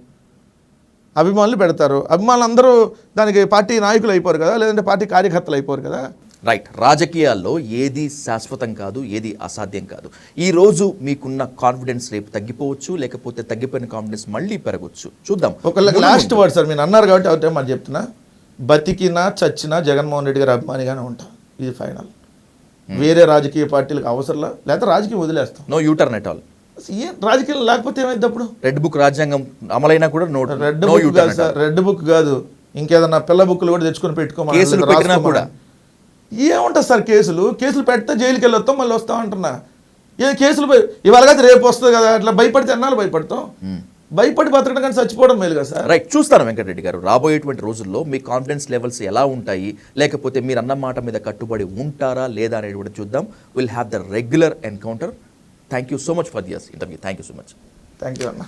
అభిమానులు పెడతారు. అభిమానులు అందరూ దానికి పార్టీ నాయకులు అయిపోరు కదా, లేదంటే పార్టీ కార్యకర్తలు అయిపోరు కదా. రైట్. రాజకీయాల్లో ఏది శాశ్వతం కాదు, ఏది అసాధ్యం కాదు. ఈరోజు మీకున్న కాన్ఫిడెన్స్ రేపు తగ్గిపోవచ్చు, లేకపోతే తగ్గిపోయిన కాన్ఫిడెన్స్ మళ్ళీ పెరగవచ్చు. చూద్దాం. ఒక లాస్ట్ వర్డ్ సార్, మీరు అన్నారు కాబట్టి అవుతే మరి చెప్తున్నా, బతికినా చచ్చినా జగన్మోహన్ రెడ్డి గారి అభిమానిగానే ఉంటాం. ఇది ఫైనల్. వేరే రాజకీయ పార్టీలకు అవసరంలా, లేకపోతే రాజకీయం వదిలేస్తాం. No U turn at all. ఏం రాజకీయం లేకపోతే ఏమైంది అప్పుడు? రెడ్ బుక్ రాజ్యాంగం అమలైనా కూడా రెడ్ బుక్ కాదు సార్, రెడ్ బుక్ కాదు, ఇంకేదన్నా పిల్ల బుక్లు కూడా తెచ్చుకొని పెట్టుకోమని కూడా ఏముంటుంది సార్? కేసులు పెడితే జైలుకి వెళ్ళి వస్తాం, మళ్ళీ వస్తాం అంటున్నా. ఏ కేసులు ఇవాళ కదా రేపు వస్తుంది కదా, అట్లా భయపడితే అన్నాళ్ళు భయపడతాం. భయపడి బతకడం కానీ చచ్చిపోవడం మేలు కదా సార్. రైట్. చూస్తాను వెంకటరెడ్డి గారు, రాబోయేటువంటి రోజుల్లో మీ కాన్ఫిడెన్స్ లెవెల్స్ ఎలా ఉంటాయి, లేకపోతే మీరు అన్న మాట మీద కట్టుబడి ఉంటారా లేదా అనేది కూడా చూద్దాం. Will have the regular encounter. Thank you so much for this interview. Thank you so much. Thank you అన్న.